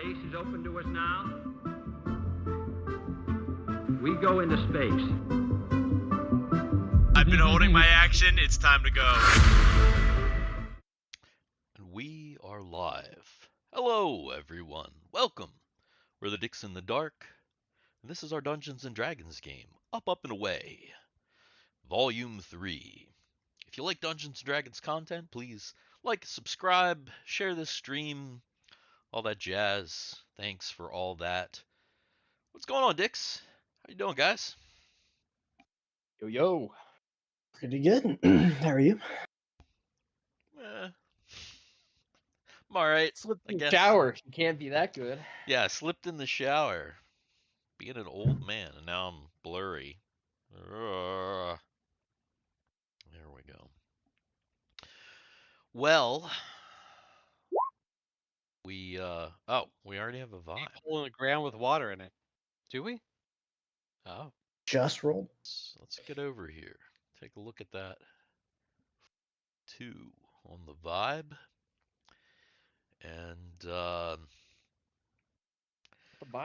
Space is open to us now. We go into space. I've been holding my action. It's time to go. And we are live. Hello, everyone. Welcome. We're the Dix in the Dark, and this is our Dungeons and Dragons game, Up, and Away, Volume 3. If you like Dungeons and Dragons content, please like, subscribe, share this stream, all that jazz. Thanks for all that. What's going on, Dix? How you doing, guys? Yo, yo. Pretty good. How are you? I'm alright. Slipped in I the guess. shower. You can't be that good. Yeah, I slipped in the shower. Being an old man, and now I'm blurry. There we go. Well, we already have a vibe. Hole in the ground with water in it. Do we? Oh. Just rolled. Let's get over here. Take a look at that. 2 on the vibe. And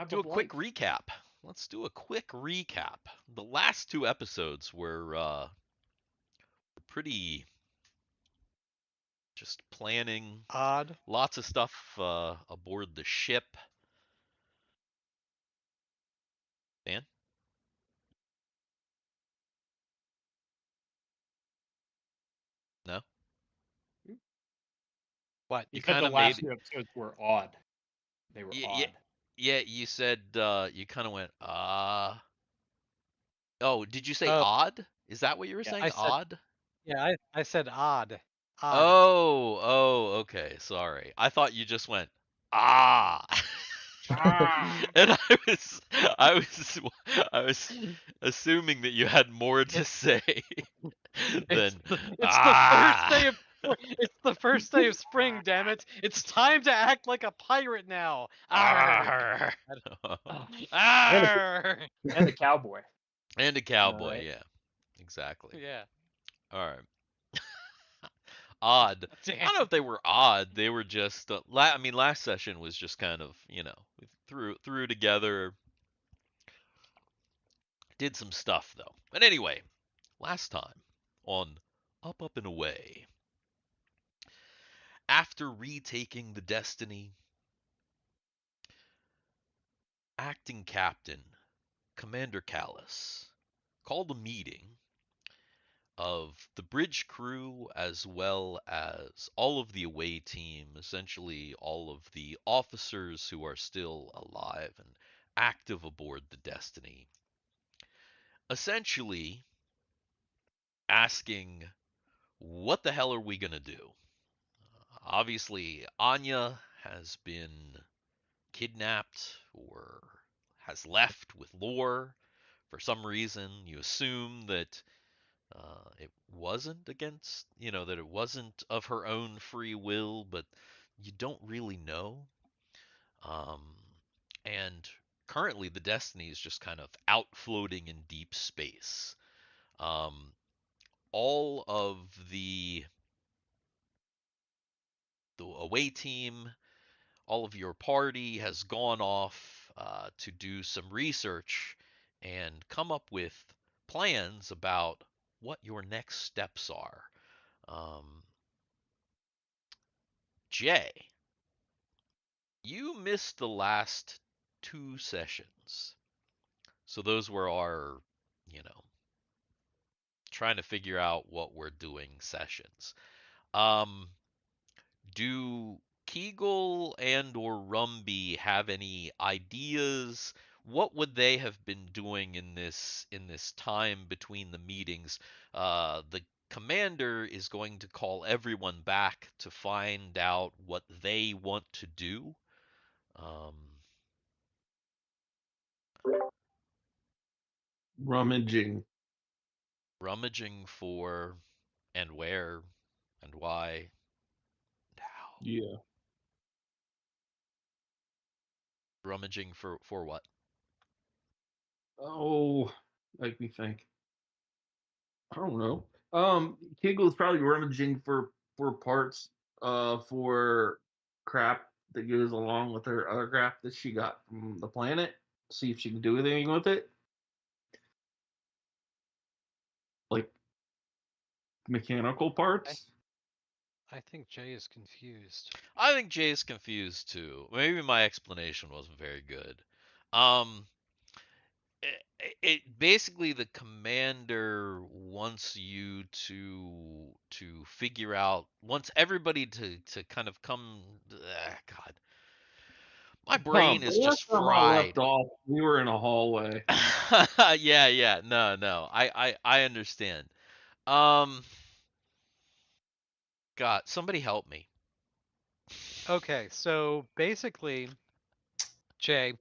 do a quick recap. Let's do a quick recap. The last 2 episodes were pretty just planning. Odd. Lots of stuff aboard the ship. Dan? No? What? You kind said the of last made- two episodes were odd. They were odd. Yeah, you said you kind of went Oh, did you say Oh. odd? Is that what you were saying? I said- Odd? Yeah, I said odd. Odd. Oh, okay. Sorry. I thought you just went ah. And I was assuming that you had more to say than It's the first day of spring, damn it! It's time to act like a pirate now. Arr. Arr. And the cowboy. And a cowboy, Right. yeah. Exactly. Yeah. All right. Odd. I Damn. don't know if they were odd. They were just. Last session was just kind of, we threw together. Did some stuff though. But anyway, last time on Up, and Away. After retaking the Destiny, acting captain Commander Callus called a meeting of the bridge crew as well as all of the away team, essentially all of the officers who are still alive and active aboard the Destiny, essentially asking, what the hell are we going to do? Obviously, Anya has been kidnapped or has left with Lore for some reason. You assume that it wasn't against, that it wasn't of her own free will, but you don't really know. And currently the Destiny is just kind of out floating in deep space. All of the away team, all of your party has gone off to do some research and come up with plans about what your next steps are. Jay, you missed the last 2 sessions. So those were our, trying to figure out what we're doing sessions. Do Kegel and or Rumby have any ideas? What would they have been doing in this time between the meetings? The commander is going to call everyone back to find out what they want to do. Rummaging. Rummaging for and where and why and how. Yeah. Rummaging for what? Oh, make me think. I don't know. Kegel's probably rummaging for parts for crap that goes along with her other craft that she got from the planet. See if she can do anything with it. Like mechanical parts. I think Jay is confused. I think Jay's confused too. Maybe my explanation wasn't very good. Um, it basically the commander wants you to figure out, wants everybody to kind of come. God, my brain is Last just time I left fried. off, we were in a hallway. Yeah. No. I understand. Um, God, somebody help me. Okay, so basically, Jay,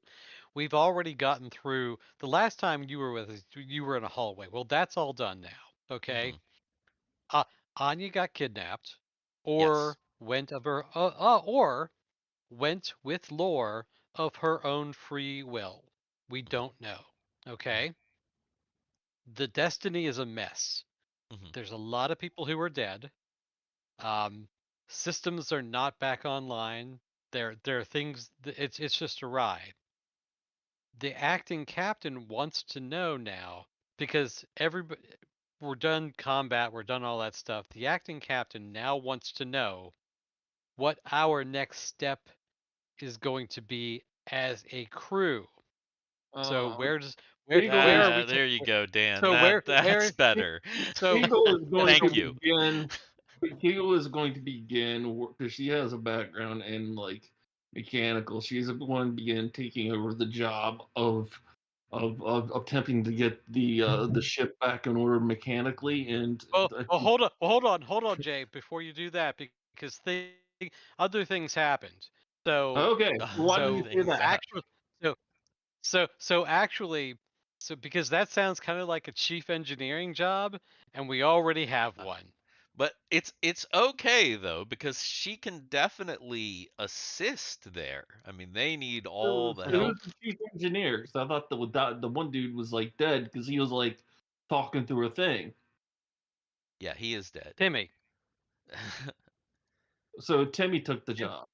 we've already gotten through the last time you were with us, you were in a hallway. Well, that's all done now. Okay. Hmm. Uh, Anya got kidnapped, Yes. or went with Lore of her own free will. We don't know. Okay. The destiny is a mess. Hmm. There's a lot of people who are dead. Um, systems are not back online. There are things. It's just a ride. The acting captain wants to know now because everybody, we're done combat, we're done all that stuff. The acting captain now wants to know what our next step is going to be as a crew. So Uh, where does Eagle where is are we? There you go, Dan. So That's better. so Eagle is going to Thank you. begin. Eagle is going to begin because she has a background in like mechanical. She's going to begin taking over the job of attempting to get the ship back in order mechanically. And hold on, Jay, before you do that, because other things happened. So okay, why did so you say Things that? that. actually so actually because that sounds kind of like a chief engineering job, and we already have one. But it's okay though because she can definitely assist there. I mean, they need all the Who's help. the chief engineer? Because I thought the one dude was like dead because he was like talking through a thing. Yeah, he is dead. Timmy. So Timmy took the Tim- job.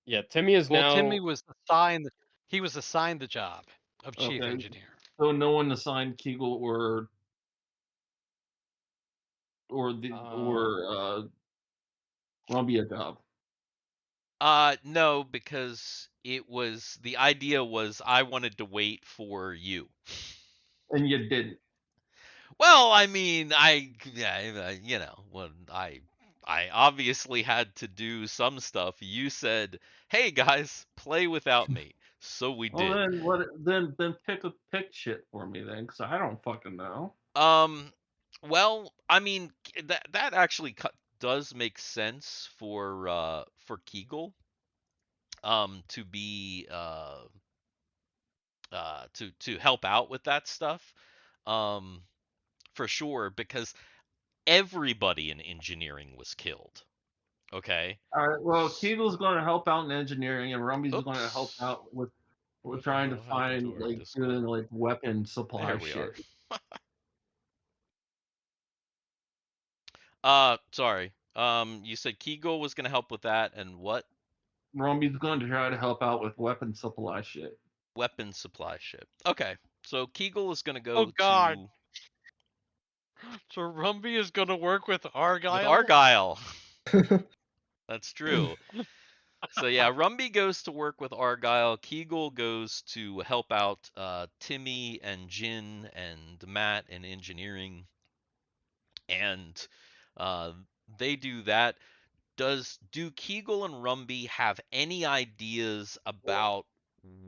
Yeah, Timmy is Well, now. Timmy was assigned. He was assigned the job of chief Okay, engineer. so no one assigned Kegel Uh, or Rumbia job, No, because the idea was I wanted to wait for you. and you didn't. Well, I mean, when I obviously had to do some stuff. You said, "Hey guys, play without me." So we Well, did. then then pick shit for me then, because I don't fucking know. Um, well, I mean, that actually does make sense for Kegel to be to help out with that stuff. Um, for sure because everybody in engineering was killed. Okay. All right. Well, Kegel's going to help out in engineering, and Rumby's going to help Oops. out with What the trying to hell happened to find our like Discord? doing like weapon There supply we are. shit. Sorry. You said Kegel was gonna help with that, and what? Rumby's going to try to help out with weapon supply shit. Weapon supply ship. Okay. So Kegel is gonna Oh go God. to So Rumby is going to work with with Argyle. Argyle. That's true. So yeah, Rumby goes to work with Argyle. Kegel goes to help out Timmy and Jin and Matt in engineering, and uh, they do that. Do Kegel and Rumby have any ideas about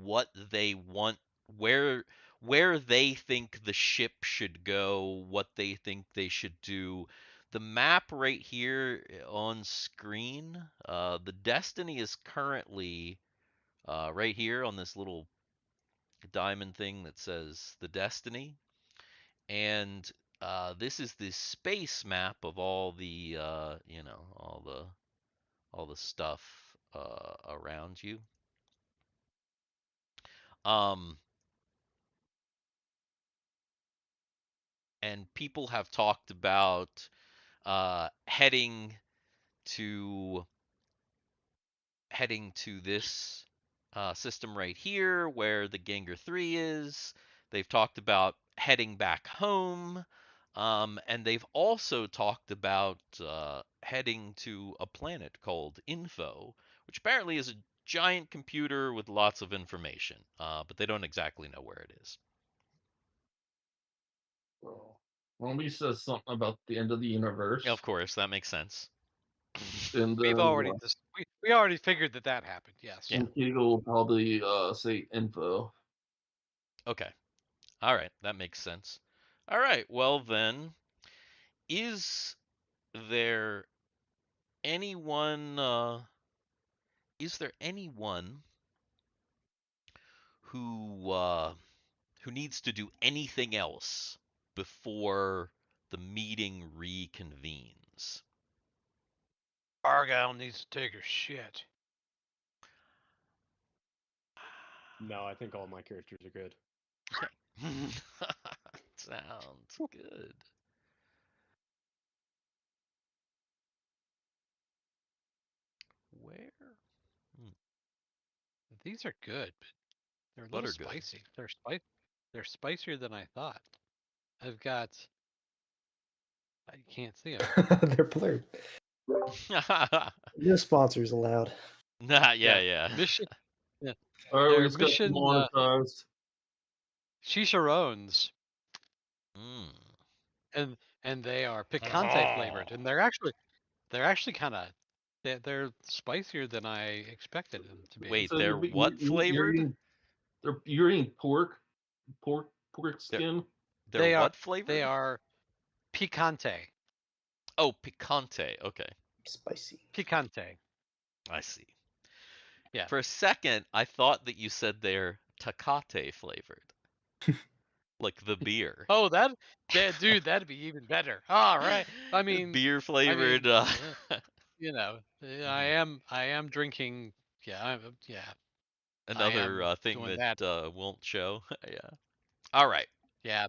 what they want, where where they think the ship should go, what they think they should do? The map right here on screen, the Destiny is currently right here on this little diamond thing that says the Destiny, and this is the space map of all the all the stuff around you. Um, and people have talked about heading to heading to this system right here where the Ganger 3 is. They've talked about heading back home. And they've also talked about heading to a planet called Info, which apparently is a giant computer with lots of information, but they don't exactly know where it is. Well, Romy says something about the end of the universe. Of course, that makes sense. And We've already we already figured that happened. Yes. Yeah. and Kegel will probably say info. Okay. All right, that makes sense. All right, well then, is there anyone who needs to do anything else before the meeting reconvenes? Argyle needs to take her shit. No, I think all my characters are good. Sounds good. Where? These are good, but they're a What little are good? spicy. They're spicier than I thought. I've got. I can't see them. They're blurred. No sponsors allowed. Nah, yeah. Mission. Yeah. All right, Their we just got mission, monetized. Chicharrones, Mm. and they are picante flavored, and they're actually kind of they're spicier than I expected them to be. Wait, So they're what flavored? You're eating pork skin. They're what flavored? They are picante. Oh, picante. Okay, Spicy. Picante. I see. Yeah. For a second, I thought that you said they're Tecate flavored, like the beer. Oh, dude, that'd be even better. All right. I mean, beer flavored. you know, I am drinking. Yeah, yeah. Another thing doing that won't show. Yeah. All right. Yeah.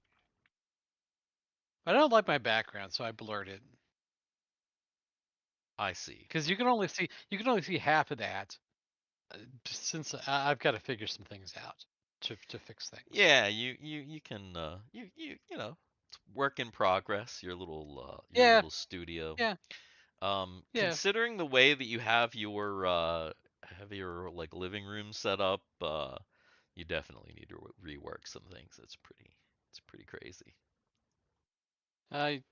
I don't like my background, so I blurred it. I see. Because you can only see half of that. Since I've got to figure some things out to fix things. Yeah, you can you know, it's work in progress. Your little studio. Yeah. Yeah. Considering the way that you have your like living room set up, you definitely need to rework some things. It's pretty crazy. I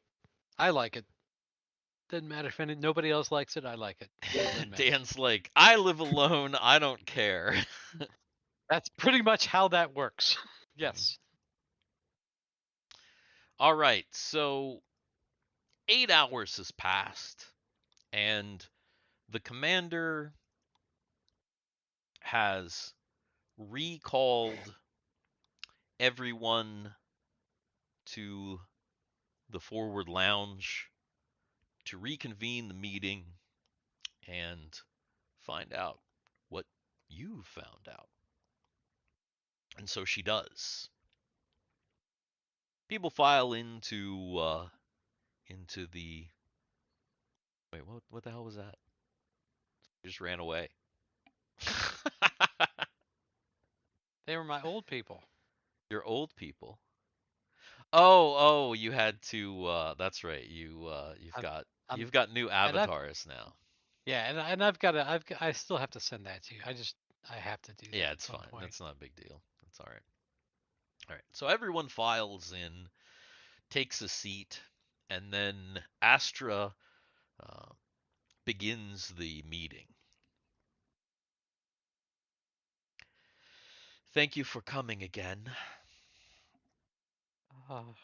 like it. Doesn't matter if nobody else likes it. I like it. Dan's like, I live alone. I don't care. That's pretty much how that works. Yes. All right. So 8 hours has passed, and the commander has recalled everyone to the forward lounge to reconvene the meeting and find out what you found out. And so she does. People file into the. Wait, what the hell was that? They just ran away. They were my old people. Your old people. Oh, you had to. That's right. You've got new avatars now. Yeah, and I still have to send that to you. I have to do that. Yeah, it's fine. That's not a big deal. That's all right. All right. So everyone files in, takes a seat, and then Astra begins the meeting. Thank you for coming again. Oh.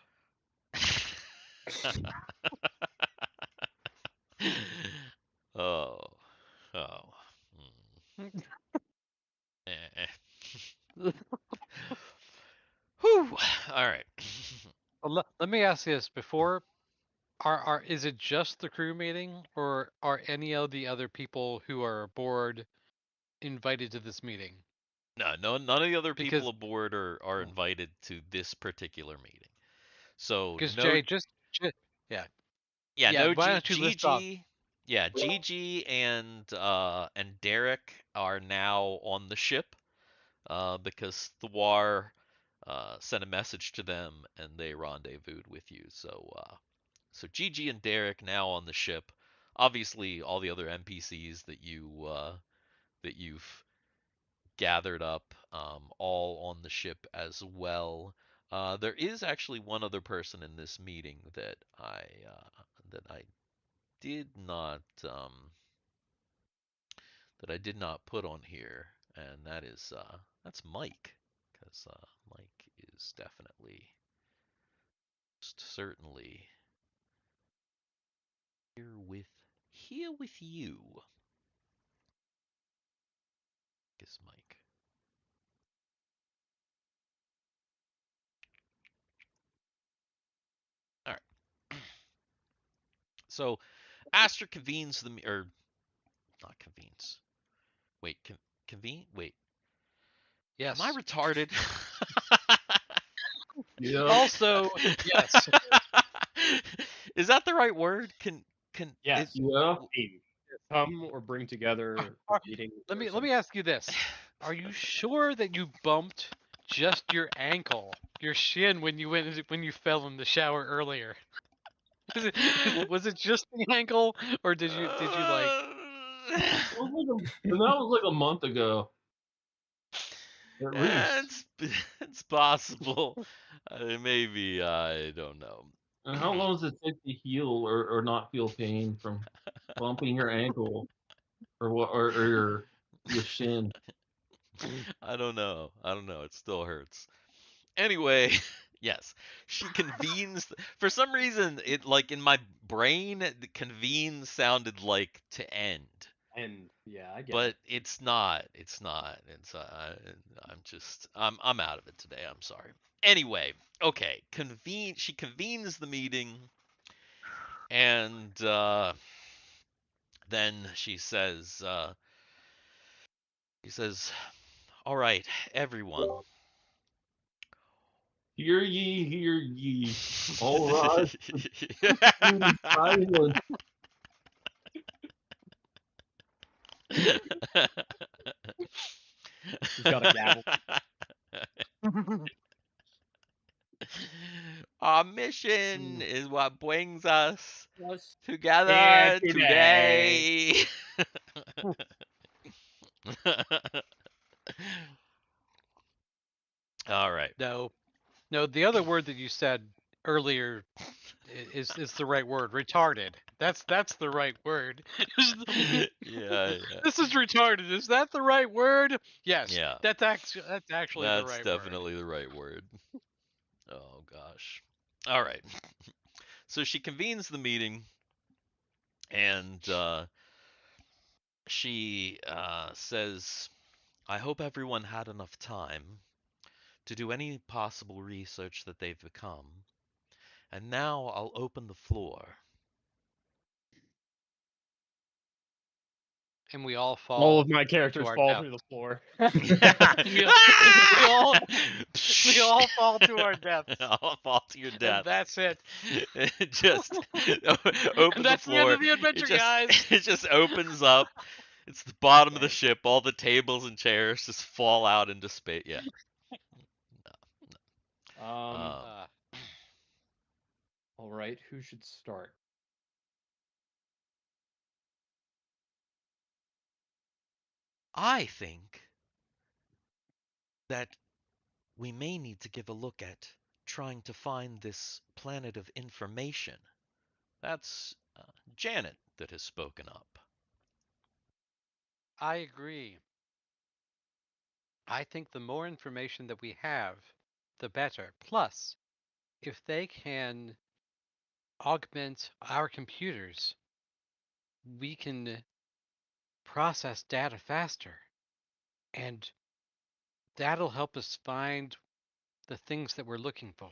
Whew. All right. Well, let me ask you this before. Is it just the crew meeting, or are any of the other people who are aboard invited to this meeting? No, none of the other people aboard are invited to this particular meeting. So because no, Jay, yeah, no why don't you list off? yeah, Gigi and Derek are now on the ship because Thiwar sent a message to them and they rendezvoused with you. So Gigi and Derek now on the ship. Obviously, all the other NPCs that you've gathered up, all on the ship as well. There is actually one other person in this meeting that I did not put on here, and that's Mike, because Mike is definitely certainly here with you. Guess Mike. All right. So Aster convenes or not convenes. Wait, convene? Wait, Yes. am I retarded? Yeah. Also, yes. Is that the right word? Yes. Yeah. Come or bring together a meeting. Let person. me ask you this: are you sure that you bumped just your ankle, your shin, when you fell in the shower earlier? Was it just the ankle, or did you like? And that was like a month ago. At least. It's possible. Maybe I don't know. And how long does it take to heal or not feel pain from bumping your ankle or your shin? I don't know. It still hurts. Anyway, yes, she convenes. For some reason, it like in my brain, the convene sounded like to end, And yeah, I get but it. it's not. It's not. I'm out of it today. I'm sorry. Anyway, okay. She convenes the meeting, and then she says, "All right, everyone." Hear ye, hear ye. All rise to silence. He's got a gavel. Our mission is what brings us Yes. together today. today. All right. No, the other word that you said earlier is the right word. Retarded. That's the right word. Yeah. This is retarded. Is that the right word? Yes. Yeah. That's actually the That's right definitely the right word. Oh gosh. All right. So she convenes the meeting, and she says, "I hope everyone had enough time to do any possible research that they've become. And now I'll open the floor." And we all fall. All of my to characters our fall death. through the floor. we all fall to our deaths. I'll fall to your death. And that's it. It just open And that's the floor. the end of the adventure, guys. It just opens up. It's the bottom of the ship. All the tables and chairs just fall out into space. Yeah. All right, who should start? I think that we may need to give a look at trying to find this planet of information. That's Janet that has spoken up. I agree. I think the more information that we have, the better. Plus, if they can augment our computers, we can process data faster. And that'll help us find the things that we're looking for.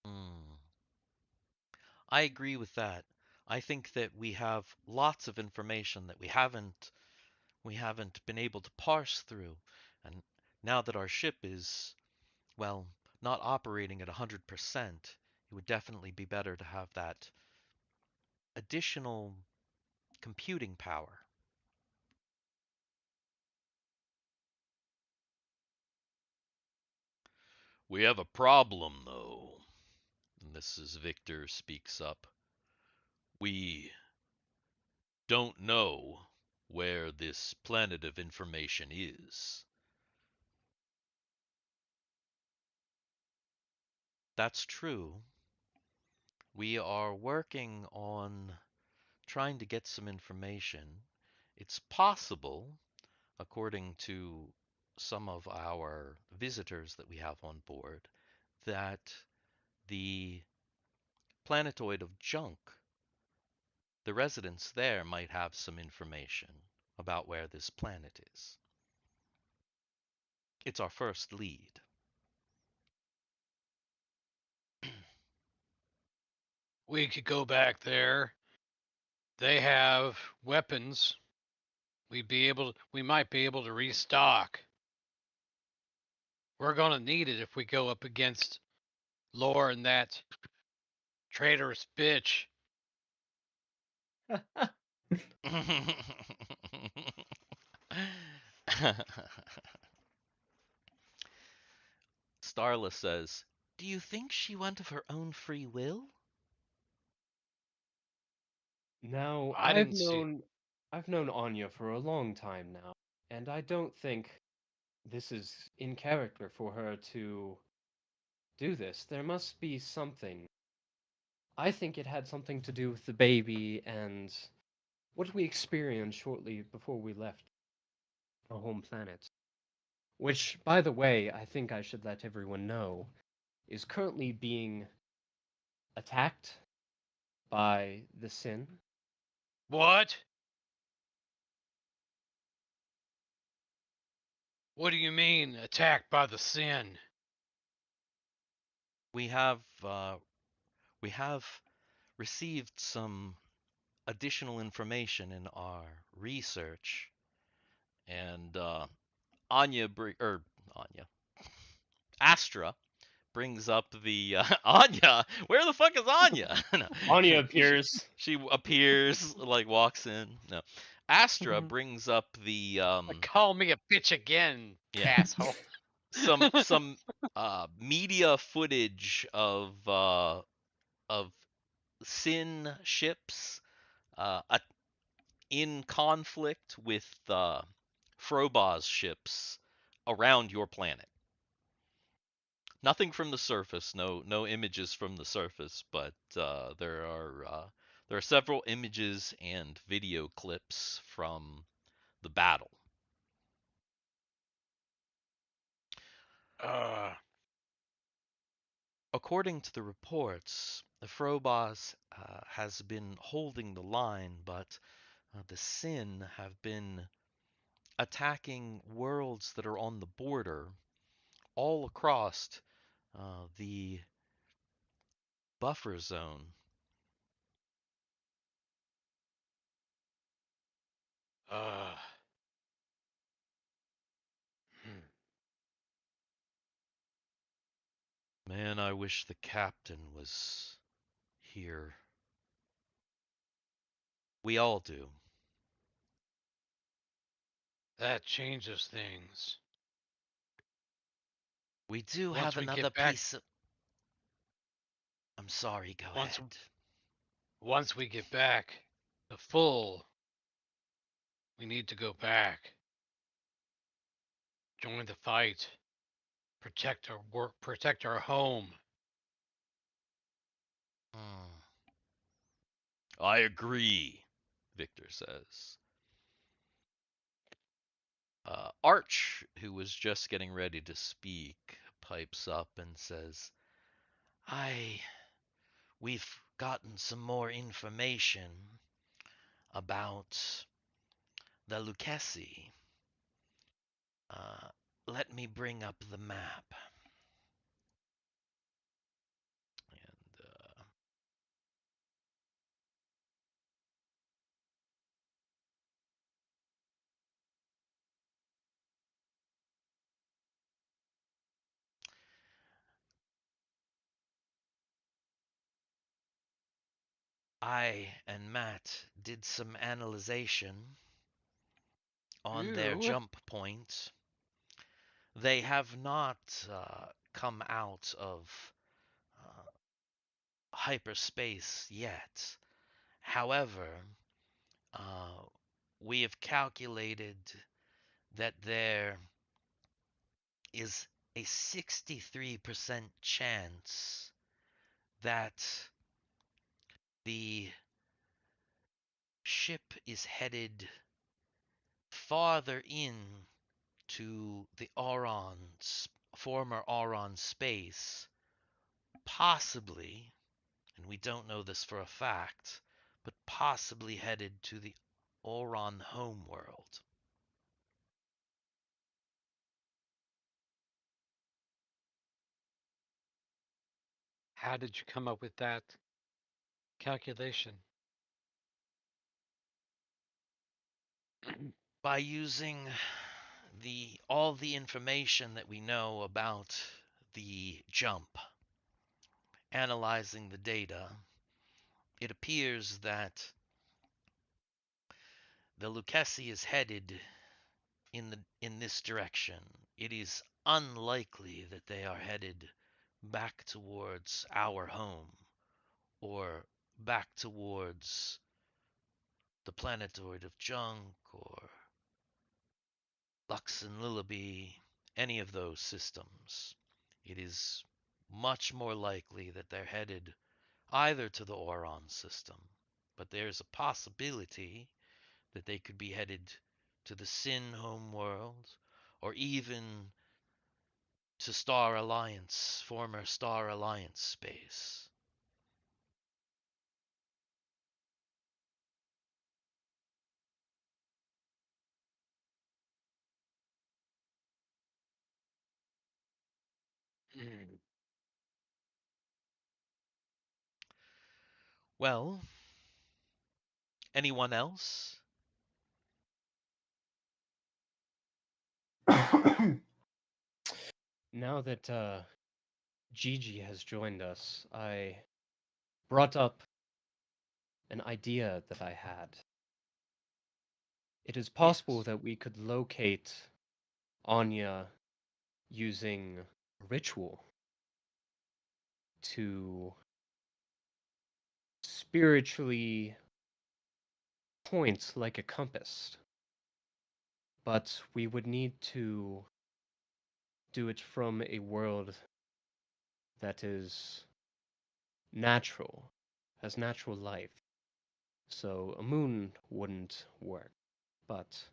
Hmm. I agree with that. I think that we have lots of information that we haven't been able to parse through. And now that our ship is, well, not operating at 100%, it would definitely be better to have that additional computing power. We have a problem, though. And this is Victor speaks up. We don't know where this planet of information is. That's true. We are working on trying to get some information. It's possible, according to some of our visitors that we have on board, that the planetoid of Junk, the residents there might have some information about where this planet is. It's our first lead. We could go back there. They have weapons. We might be able to restock. We're gonna need it if we go up against Lore and that traitorous bitch. Starla says, "Do you think she went of her own free will?" Now, I didn't see. I've known Anya for a long time now, and I don't think this is in character for her to do this. There must be something. I think it had something to do with the baby and what we experienced shortly before we left our home planet. Which, by the way, I think I should let everyone know, is currently being attacked by the Sin. What? What do you mean, attacked by the Sin? We have received some additional information in our research, and Anya, Astra brings up the Anya. Where the fuck is Anya? No. Anya appears. She appears, like walks in. No, Astra brings up the Call me a bitch again, yeah. asshole. some media footage of Sin ships in conflict with Froboz's ships around your planet. Nothing from the surface, no images from the surface, but there are several images and video clips from the battle. According to the reports, the Frobos has been holding the line, but the Sin have been attacking worlds that are on the border all across the buffer zone. Man, I wish the captain was here. We all do. That changes things. We do Once have we another get back, piece of... I'm sorry, go once ahead. once we get back, the full, we need to go back. Join the fight. Protect our work, protect our home. I agree, Victor says. Arch, who was just getting ready to speak, pipes up and says, We've gotten some more information about the Lucchesi. Let me bring up the map. And I and Matt did some analyzation on their Ooh. jump point. They have not come out of uh, hyperspace yet. However, uh, we have calculated that there is a 63% chance that the ship is headed farther in to the former Auron space, possibly, and we don't know this for a fact, but possibly headed to the Auron homeworld. How did you come up with that calculation? By using all the information that we know about the jump, analyzing the data, it appears that the Lucchesi is headed in this direction. It is unlikely that they are headed back towards our home or back towards the planetoid of junk or Lux and Lillaby, any of those systems. It is much more likely that they're headed either to the Auron system, but there's a possibility that they could be headed to the Sin homeworld or even to Star Alliance, former Star Alliance space. Well, anyone else? Now that Gigi has joined us, I brought up an idea that I had. It is possible Yes. that we could locate Anya using ritual to spiritually point like a compass. But we would need to do it from a world that is natural, has natural life. So a moon wouldn't work. But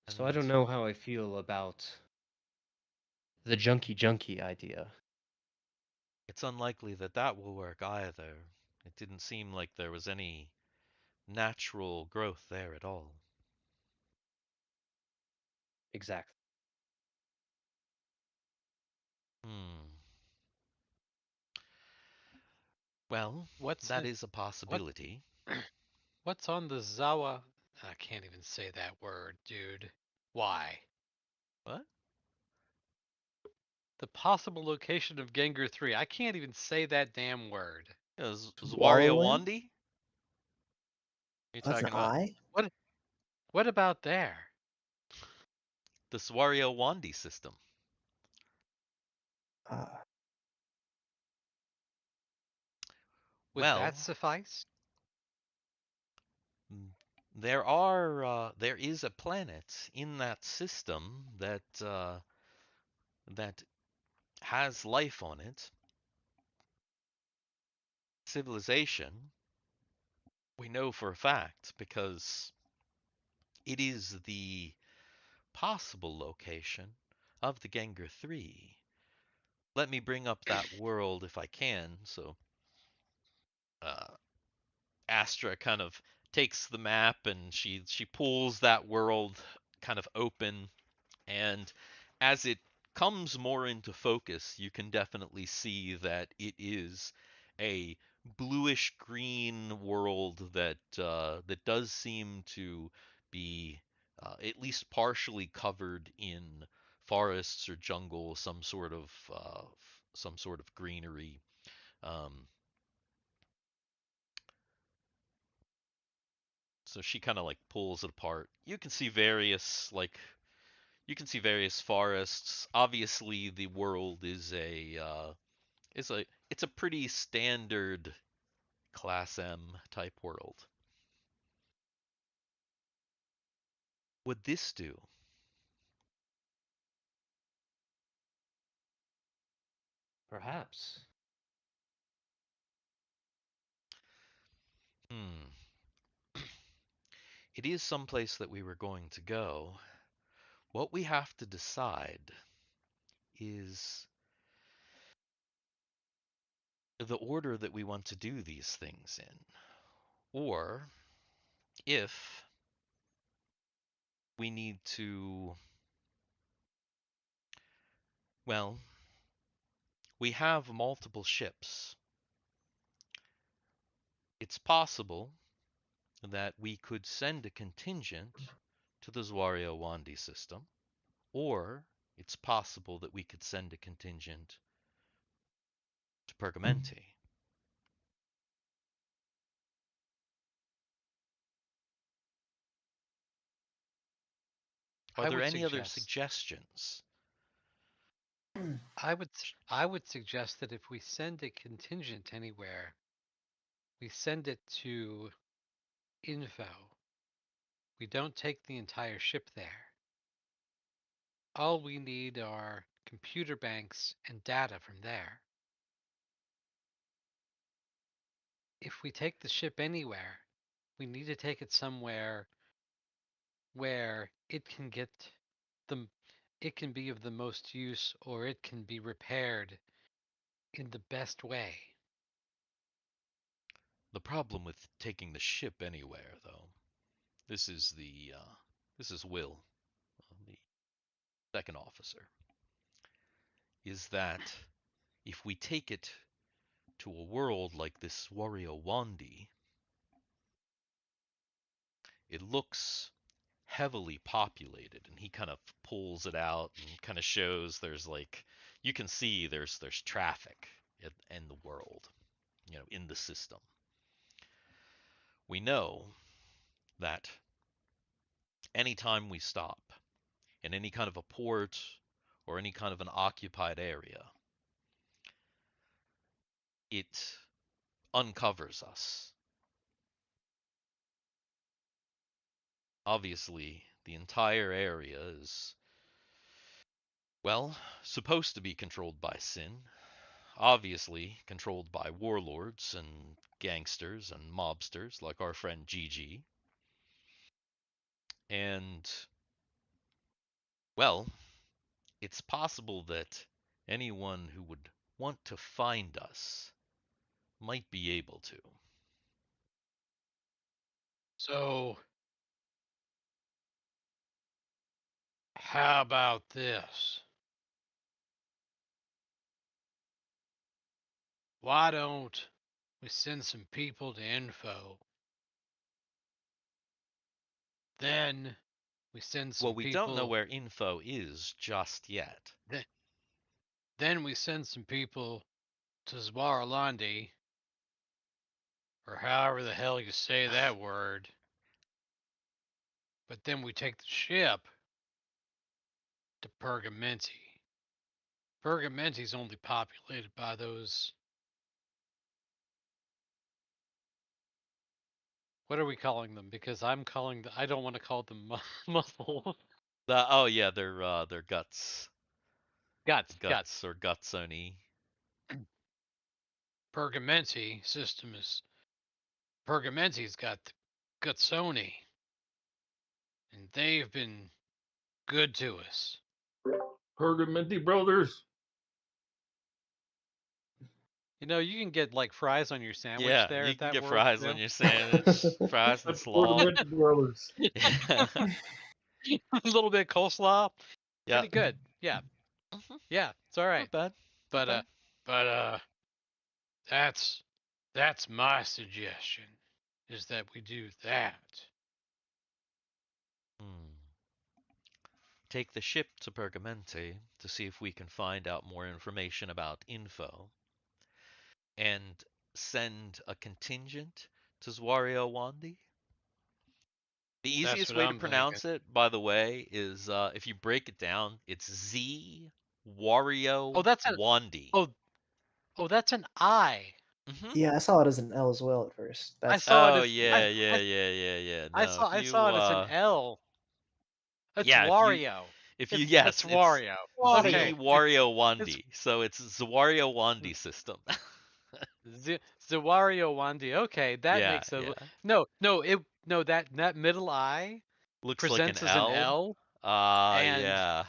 so I And don't know how I feel about the junkie idea. it's unlikely that that will work either. It didn't seem like there was any natural growth there at all. Exactly. Hmm. Well, What's that it? is a What? possibility. What's on the Zawa? I can't even say that word, dude. Why? What? The possible location of Gengar 3. I can't even say that damn word. Zwario Swallowing? Wandi? You're That's an talking about I? What? What about there? the Zwario Wandi system. Uh, Would that Well, suffice? there is a planet in that system that has life on it, civilization. We know for a fact because it is the possible location of the Gengar 3. Let me bring up that world if I can. So, uh, Astra kind of takes the map and she pulls that world kind of open, and as it comes more into focus, you can definitely see that it is a bluish green world that does seem to be at least partially covered in forests or jungle, some sort of greenery. Um, So she kind of like pulls it apart. You can see various forests. Obviously, the world is it's a pretty standard Class M type world. Would this do? Perhaps. Hmm. It is someplace that we were going to go. What we have to decide is the order that we want to do these things in. Or if we need to, well, we have multiple ships. It's possible that we could send a contingent to the Zwario Wandi system, or it's possible that we could send a contingent to Pergamenti. Are I there would any other suggest suggestions? I would suggest that if we send a contingent anywhere, we send it to info. We don't take the entire ship there. All we need are computer banks and data from there. If we take the ship anywhere, we need to take it somewhere where it can be of the most use, or it can be repaired in the best way. The problem with taking the ship anywhere, though, this is Will, the second officer, is that if we take it to a world like this Wario Wandi, it looks heavily populated, and he kind of pulls it out and kind of shows there's like you can see there's traffic in the world, in the system. We know that anytime we stop in any kind of a port or any kind of an occupied area, it uncovers us. Obviously, the entire area is, well, supposed to be controlled by Sin. Obviously, controlled by warlords and gangsters and mobsters like our friend Gigi. And, well, it's possible that anyone who would want to find us might be able to. So, how about this? Why don't we send some people to info? Then we send some Well, we don't know people. where info is just yet. Then we send some people to Zwaralandi, or however the hell you say that word. But then we take the ship to Pergamenti. Pergamenti's only populated by those. What are we calling them? Because I don't want to call them muscle. Oh yeah, they're guts. Guts. Or gutsoni. Pergamenti system is. Pergamenti's got the Gutsoni. And they've been good to us. Pergamenti Brothers. You can get like fries on your sandwich Yeah, there you if can that get works. fries on your sandwich, fries and That's slaw. Pergamenti Brothers. A little bit of coleslaw. Yeah. Pretty good. Yeah. Mhm. Yeah, it's all right. Not bad. But Not bad. that's my suggestion, is that we do that. Take the ship to Pergamenti to see if we can find out more information about info, and send a contingent to Zwario Wandi. The That's easiest what way to I'm thinking. pronounce it, by the way, is if you break it down, it's Z Wario Oh, that's an Wandy. oh, that's an I. Mm-hmm. Yeah, I saw it as an L as well at first. I That's saw it Oh as yeah, yeah. No, if I you saw it as an L. It's yeah, Wario. if you It's yes, it's Wario. Z Okay, Wario it's Wandy. So it's Zawario Wandy system. the Wario Wandy. Okay, that Yeah, makes a yeah. no that middle I Looks like an presents as an L. L, and Yeah.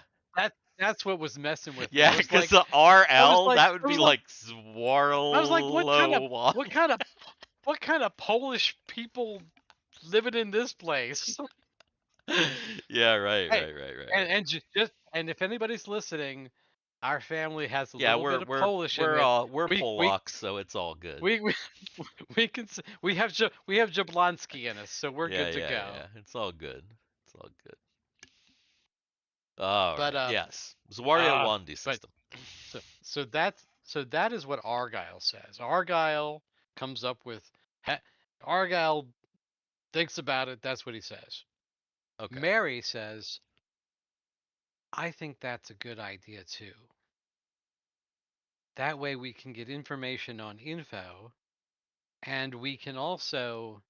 that's what was messing with me. Yeah, I was because like, the RL, that would I be was like, like Zwarlo. what kind of Polish people living in this place? Yeah, right. Hey, and just and if anybody's listening, our family has a Yeah, little bit of Polish in it. we're We Polacks, so it's all good. we can we have Jablonski in us, so we're Yeah, good to go. yeah. It's all good. It's all good. All But right. Yes. Zwario Wandy but system. so that is what Argyle says. Argyle comes up with Argyle thinks about it. That's what he says. Okay. Mary says, I think that's a good idea too. That way we can get information on info, and we can also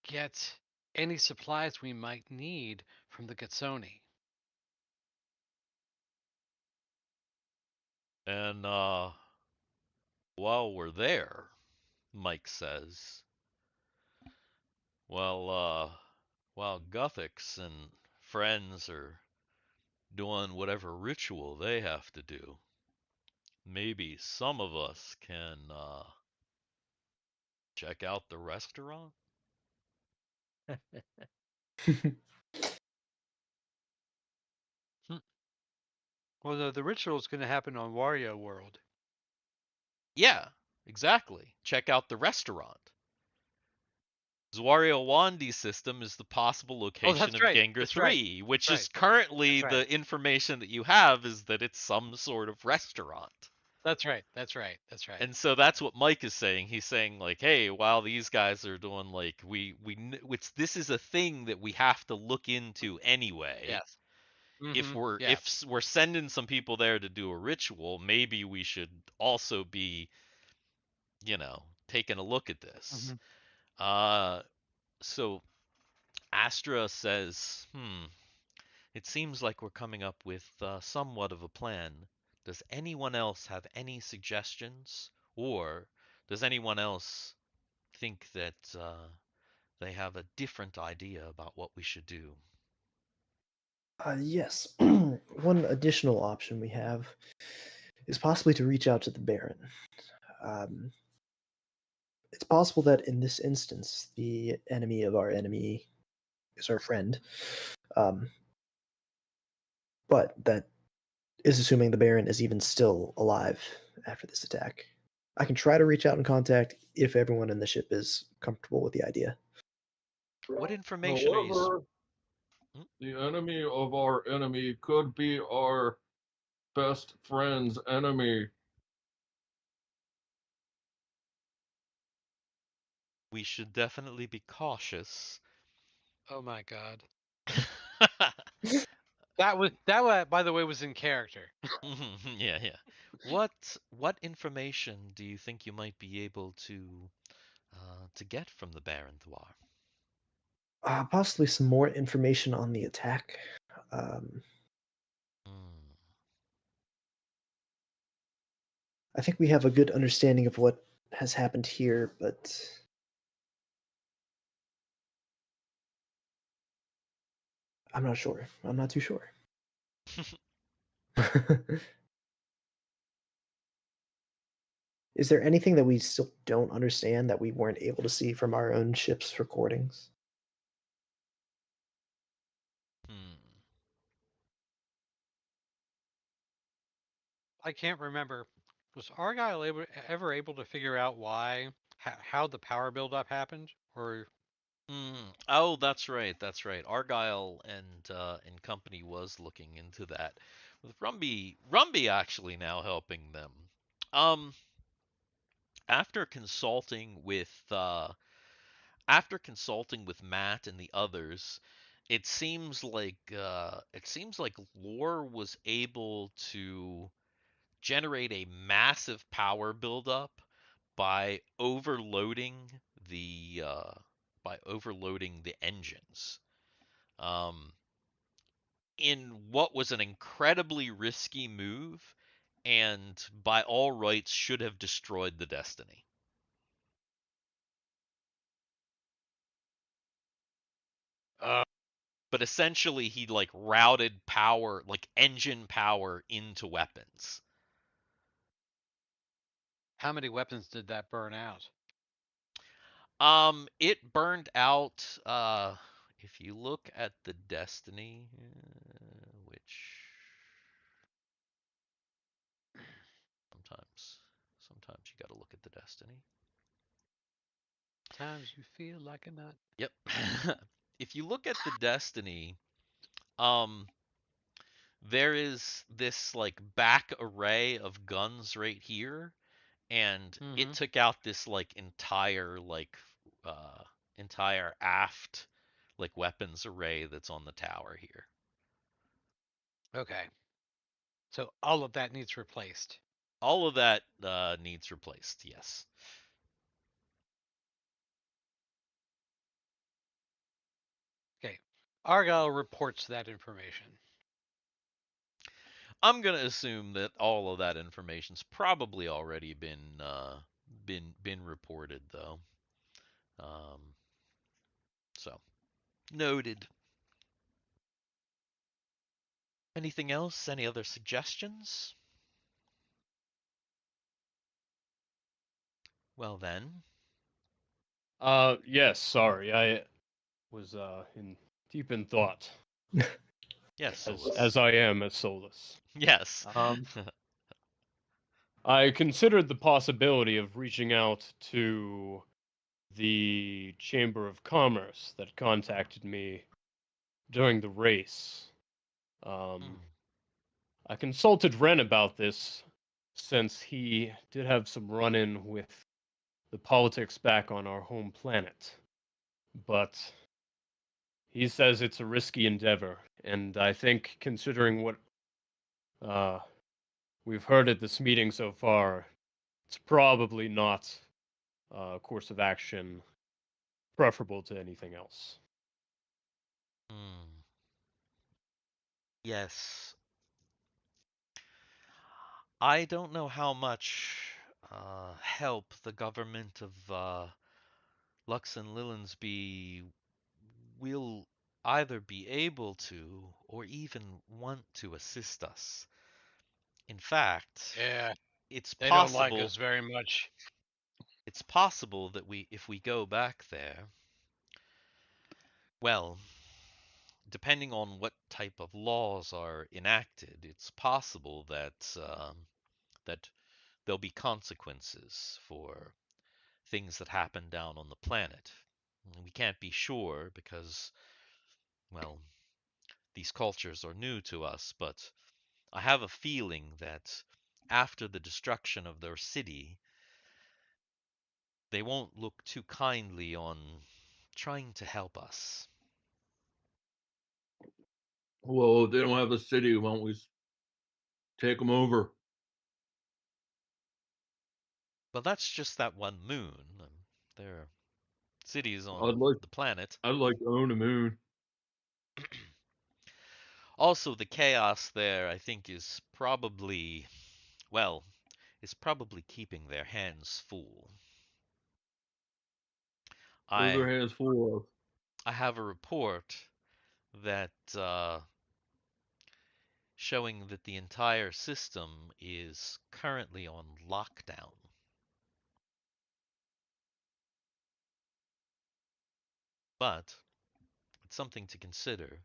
get any supplies we might need from the Gatsoni. And while we're there, Mike says, while Guthix and friends are doing whatever ritual they have to do, maybe some of us can check out the restaurant. Well, the ritual is going to happen on Wario World. Yeah, exactly. Check out the restaurant. Zwario Wandy system is the possible location that's of right. Gengar That's right. 3, which That's is right. currently That's right. the information that you have is that it's some sort of restaurant. That's right. That's right. That's right. And so that's what Mike is saying. He's saying like, hey, while these guys are doing like this is a thing that we have to look into anyway. Yes. If Yeah. we're sending some people there to do a ritual, maybe we should also be, taking a look at this. So Astra says, it seems like we're coming up with somewhat of a plan. Does anyone else have any suggestions? Or does anyone else think that they have a different idea about what we should do? Yes. One additional option we have is possibly to reach out to the Baron. It's possible that in this instance, the enemy of our enemy is our friend. But that is assuming the Baron is even still alive after this attack. I can try to reach out and contact if everyone in the ship is comfortable with the idea. What information are you? However, the enemy of our enemy could be our best friend's enemy. We should definitely be cautious. Oh my God. That by the way was in character. Yeah. What information do you think you might be able to get from the Baron Thiwar? Possibly some more information on the attack. I think we have a good understanding of what has happened here, but I'm not sure. I'm not too sure. Is there anything that we still don't understand that we weren't able to see from our own ship's recordings? I can't remember. Was Argyle ever able to figure out why how the power buildup happened, or? Oh, that's right. Argyle and company was looking into that, with Rumby actually now helping them. After consulting with after consulting with Matt and the others, it seems like Lore was able to generate a massive power buildup by overloading the engines. In what was an incredibly risky move, and by all rights should have destroyed the Destiny. But essentially, he like routed power, like engine power, into weapons. How many weapons did that burn out? It burned out. If you look at the Destiny, which sometimes you got to look at the Destiny. Times you feel like a nut. Yep. If you look at the Destiny, there is this like back array of guns right here, and it took out this like entire aft like weapons array that's on the tower here. Okay. So all of that needs replaced. All of that needs replaced, yes. Okay. Argyle reports that information. I'm gonna assume that all of that information's probably already been reported, though. So noted. Anything else? Any other suggestions? Well then. Yes, sorry. I was deep in thought. Yes, Solus. As I am as Solus. Yes. I considered the possibility of reaching out to the Chamber of Commerce that contacted me during the race. I consulted Ren about this since he did have some run-in with the politics back on our home planet. But he says it's a risky endeavor, and I think considering what we've heard at this meeting so far, it's probably not a course of action preferable to anything else. Yes. I don't know how much help the government of Lux and Lilinsby will either be able to or even want to assist us. In fact, Yeah. it's They don't like possible us very much. it's possible that if we go back there, well, depending on what type of laws are enacted, it's possible that there'll be consequences for things that happen down on the planet. We can't be sure because, well, these cultures are new to us, but I have a feeling that after the destruction of their city, they won't look too kindly on trying to help us. Well, if they don't have a city, why don't we take them over? Well, that's just that one moon. There are cities on I'd like the planet. I'd like to own a moon. Also, the chaos there, I think, is probably keeping their hands full. What are their I hands full of? I have a report that showing that the entire system is currently on lockdown. But it's something to consider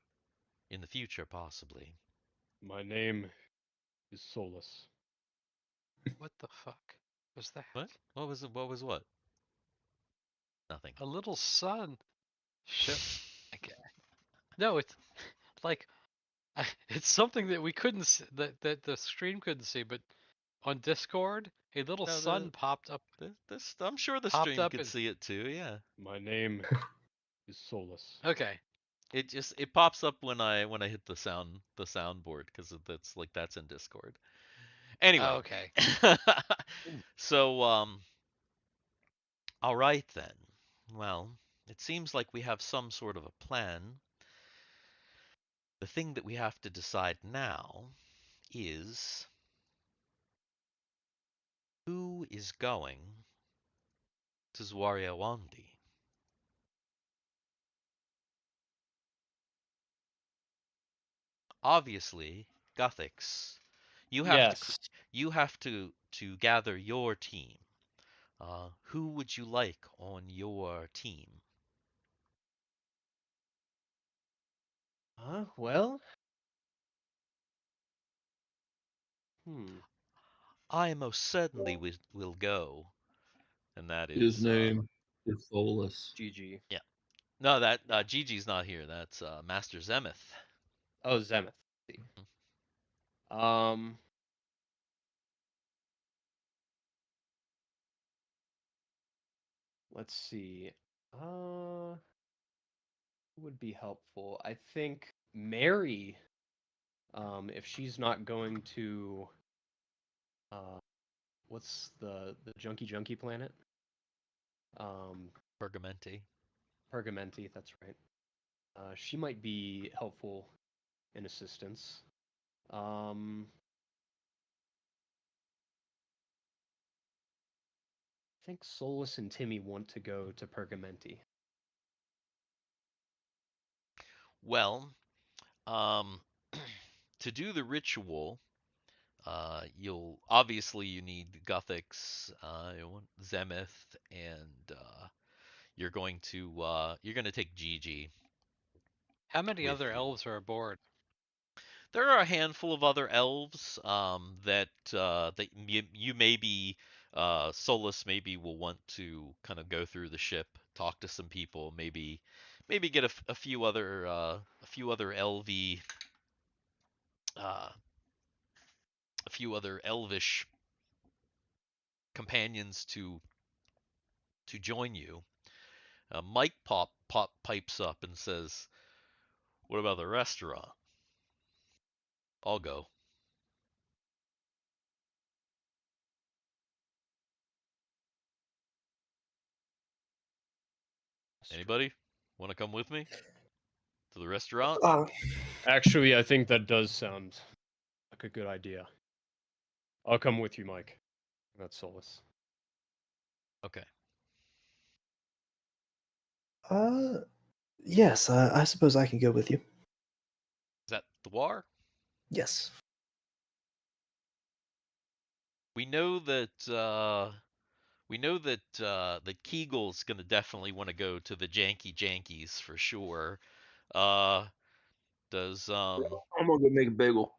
in the future, possibly. My name is Solus. What the fuck was that? What? What was it? What was what? Nothing. A little sun. Okay. No, it's like it's something that we couldn't see, that the stream couldn't see, but on Discord A little No, sun popped up. This I'm sure the Popped stream up could and- see it too. Yeah. My name is Solus. Okay. It pops up when I hit the soundboard because that's in Discord. Anyway. Oh, okay. So all right then. Well, it seems like we have some sort of a plan. The thing that we have to decide now is who is going to Zwariawandi. Obviously, Guthix, you have to gather your team. Who would you like on your team? Well. I most certainly will go, and that is His name is Solus. GG. yeah. No, that Gigi's not here. That's Master Zemeth. Oh, Zemeth. Let's see. Who would be helpful? I think Mary. If she's not going to, what's the junky planet? Pergamenti. Pergamenti. That's right. She might be helpful in assistance. I think Solus and Timmy want to go to Pergamenti. Well, to do the ritual, you need Guthix, Zemeth, and you're going to take Gigi. How many with other you. elves are aboard? There are a handful of other elves that you maybe Solus maybe will want to kind of go through the ship, talk to some people, maybe get a few other LV a few other elvish companions to join you. Mike pipes up and says, "What about the restaurant?" I'll go. Anybody want to come with me to the restaurant? Actually, I think that does sound like a good idea. I'll come with you, Mike. That's Solus. Okay. Yes, I suppose I can go with you. Is that Thiwar? Yes. We know that that Kegel's gonna definitely want to go to the Jankies for sure. Does I'm gonna go make a bagel.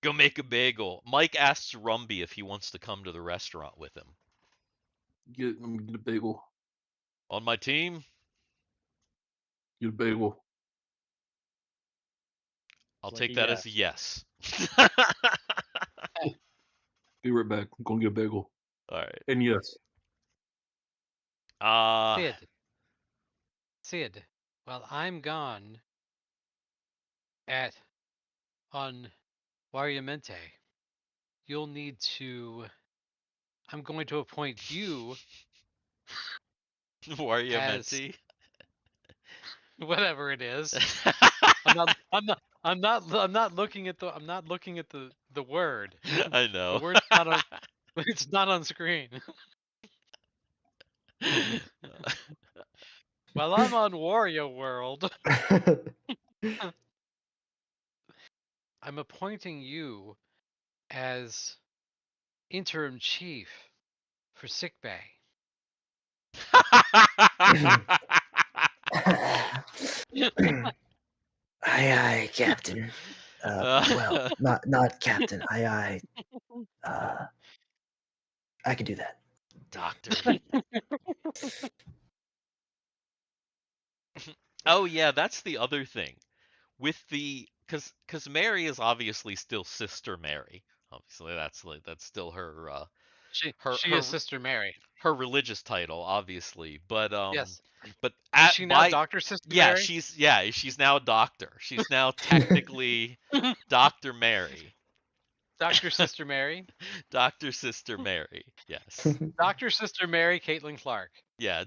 go make a bagel. Mike asks Rumby if he wants to come to the restaurant with him. I'm gonna get a bagel. On my team? Get a bagel. I'll It's take like that a as a yes. Be right back. I'm gonna get a bagel. All right. And yes. Sid, while I'm gone on Variamente, you'll need to. I'm going to appoint you Variamente. whatever it is. I'm not looking at the word. I know. The word's not on. It's not on screen. While I'm on Wario World, I'm appointing you as interim chief for sickbay. Aye, Captain. Well, not Captain. Aye. I can do that. Doctor. Oh yeah, that's the other thing. With the cuz Mary is obviously still Sister Mary. Obviously that's still her her She her is Sister Mary. her religious title, obviously, but Yes. but Is she now Dr. Sister Mary? she's now a doctor. She's now technically Dr. Mary. Dr. Sister Mary. Dr. Sister Mary. Yes. Dr. Sister Mary Caitlin Clark. Yeah.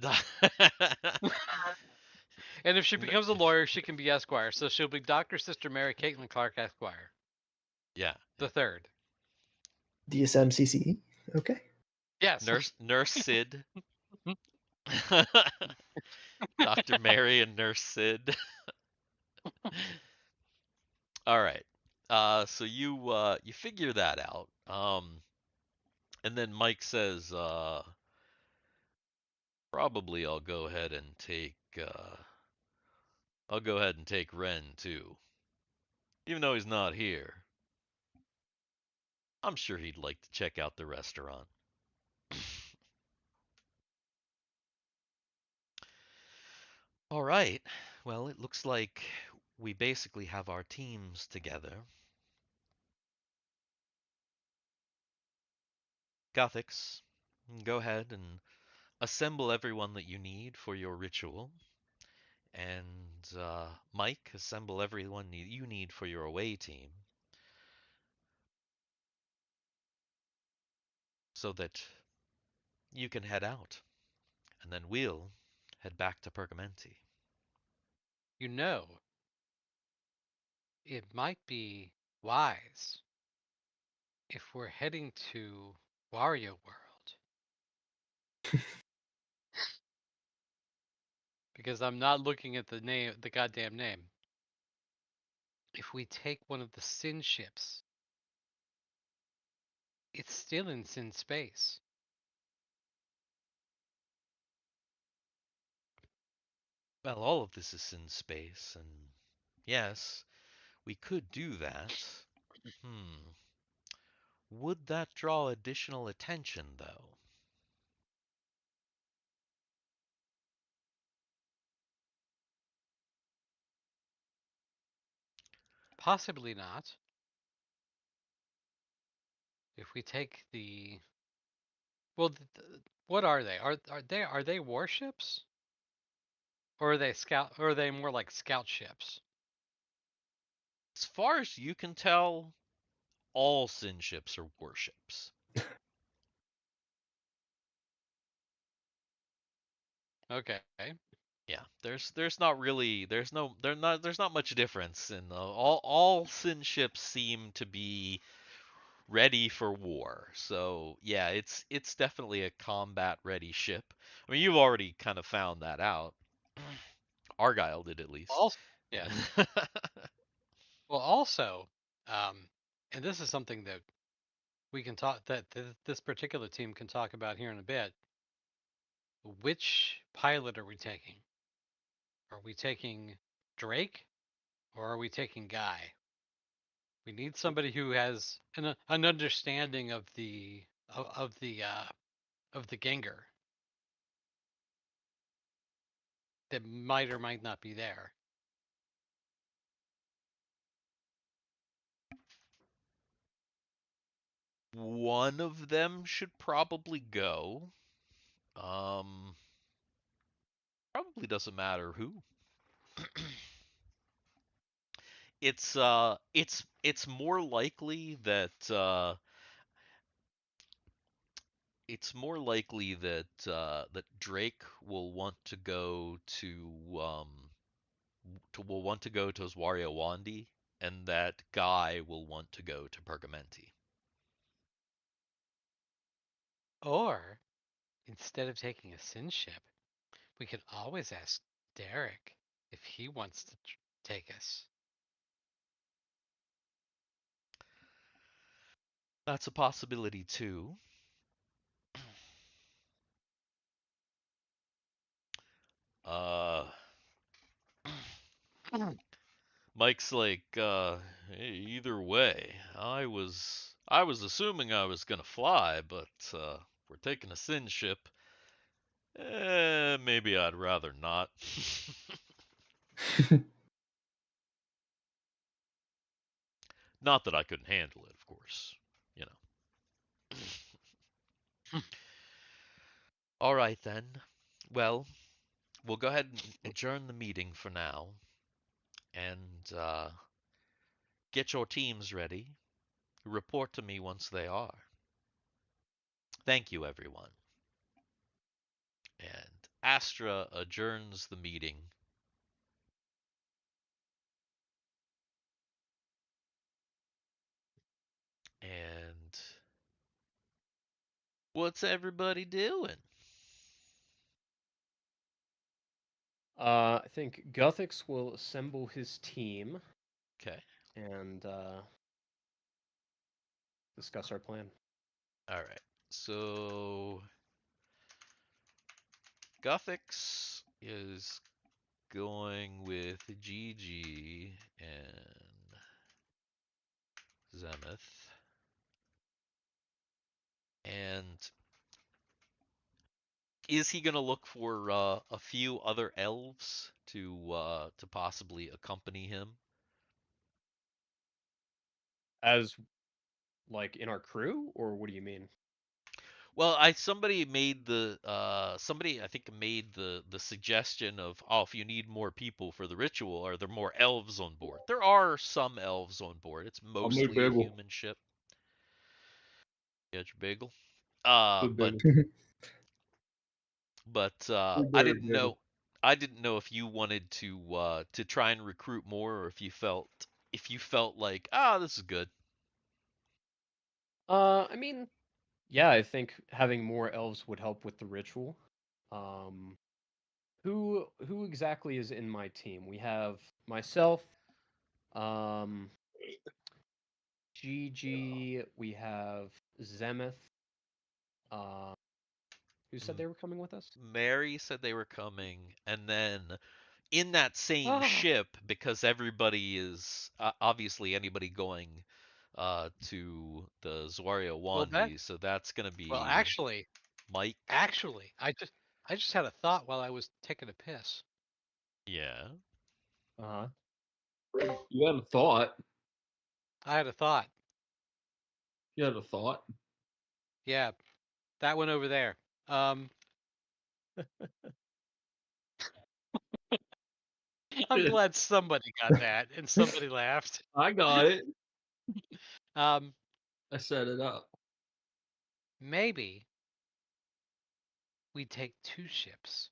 And if she becomes a lawyer, she can be Esquire. So she'll be Dr. Sister Mary Caitlin Clark Esquire. Yeah. The third. DSM CCE. Okay. Yes. Nurse Sid. Dr. Mary and Nurse Sid. All right. So you figure that out. And then Mike says, probably I'll go ahead and take Ren too. Even though he's not here. I'm sure he'd like to check out the restaurant. All right. Well, it looks like we basically have our teams together. Guthix, go ahead and assemble everyone that you need for your ritual. And Mike, assemble everyone you need for your away team. So that you can head out. And then we'll head back to Pergamenti. You know, it might be wise if we're heading to Wario World. Because I'm not looking at the goddamn name. If we take one of the Sin ships, it's still in Sin space. Well, all of this is in space, and yes, we could do that. Would that draw additional attention, though? Possibly not. If we take the what are they? Are they warships? Or are they scout? Or are they more like scout ships? As far as you can tell, all Sin ships are warships. Okay. Yeah, there's not really there's not much difference in all Sin ships seem to be ready for war. So yeah, it's definitely a combat ready ship. I mean, you've already kind of found that out. Argyle did at least. Also, yeah. Well, also, and this is something that we can talk that this particular team can talk about here in a bit. Which pilot are we taking? Are we taking Drake, or are we taking Guy? We need somebody who has an understanding of the Gengar that might or might not be there. One of them should probably go. Probably doesn't matter who. It's more likely that that Drake will want to go to Wario Wandi, and that Guy will want to go to Pergamenti. Or instead of taking a Sin ship, we could always ask Derek if he wants to take us. That's a possibility too. Mike's like, hey, either way, I was assuming I was gonna fly, but we're taking a Sin ship. Maybe I'd rather not. Not that I couldn't handle it, of course. You know. All right then. Well, we'll go ahead and adjourn the meeting for now, and get your teams ready. Report to me once they are. Thank you, everyone. And Astra adjourns the meeting. And what's everybody doing? I think Guthix will assemble his team Okay. and discuss our plan. All right. So Guthix is going with GG and Zemeth. And is he gonna look for a few other elves to possibly accompany him? As like in our crew, or what do you mean? Well, somebody made the somebody I think made the suggestion of, oh, if you need more people for the ritual, are there more elves on board? There are some elves on board. It's I'll make mostly a bagel. human ship. Get your bagel. Good But bagel. Good I bagel, didn't bagel. know. I didn't know if you wanted to try and recruit more, or if you felt like, this is good. I mean, yeah, I think having more elves would help with the ritual. Who exactly is in my team? We have myself, Gigi, we have Zemeth. Who said they were coming with us? Mary said they were coming, and then in that same Ah. ship, because everybody is obviously anybody going to the Zwario Well, Wandi, so that's gonna well, be actually, Mike. I just had a thought while I was taking a piss. Yeah. Uh-huh. You had a thought. I had a thought. You had a thought. Yeah, that one over there. I'm glad somebody got that and somebody laughed. I got it. Um, I set it up. maybe we take two ships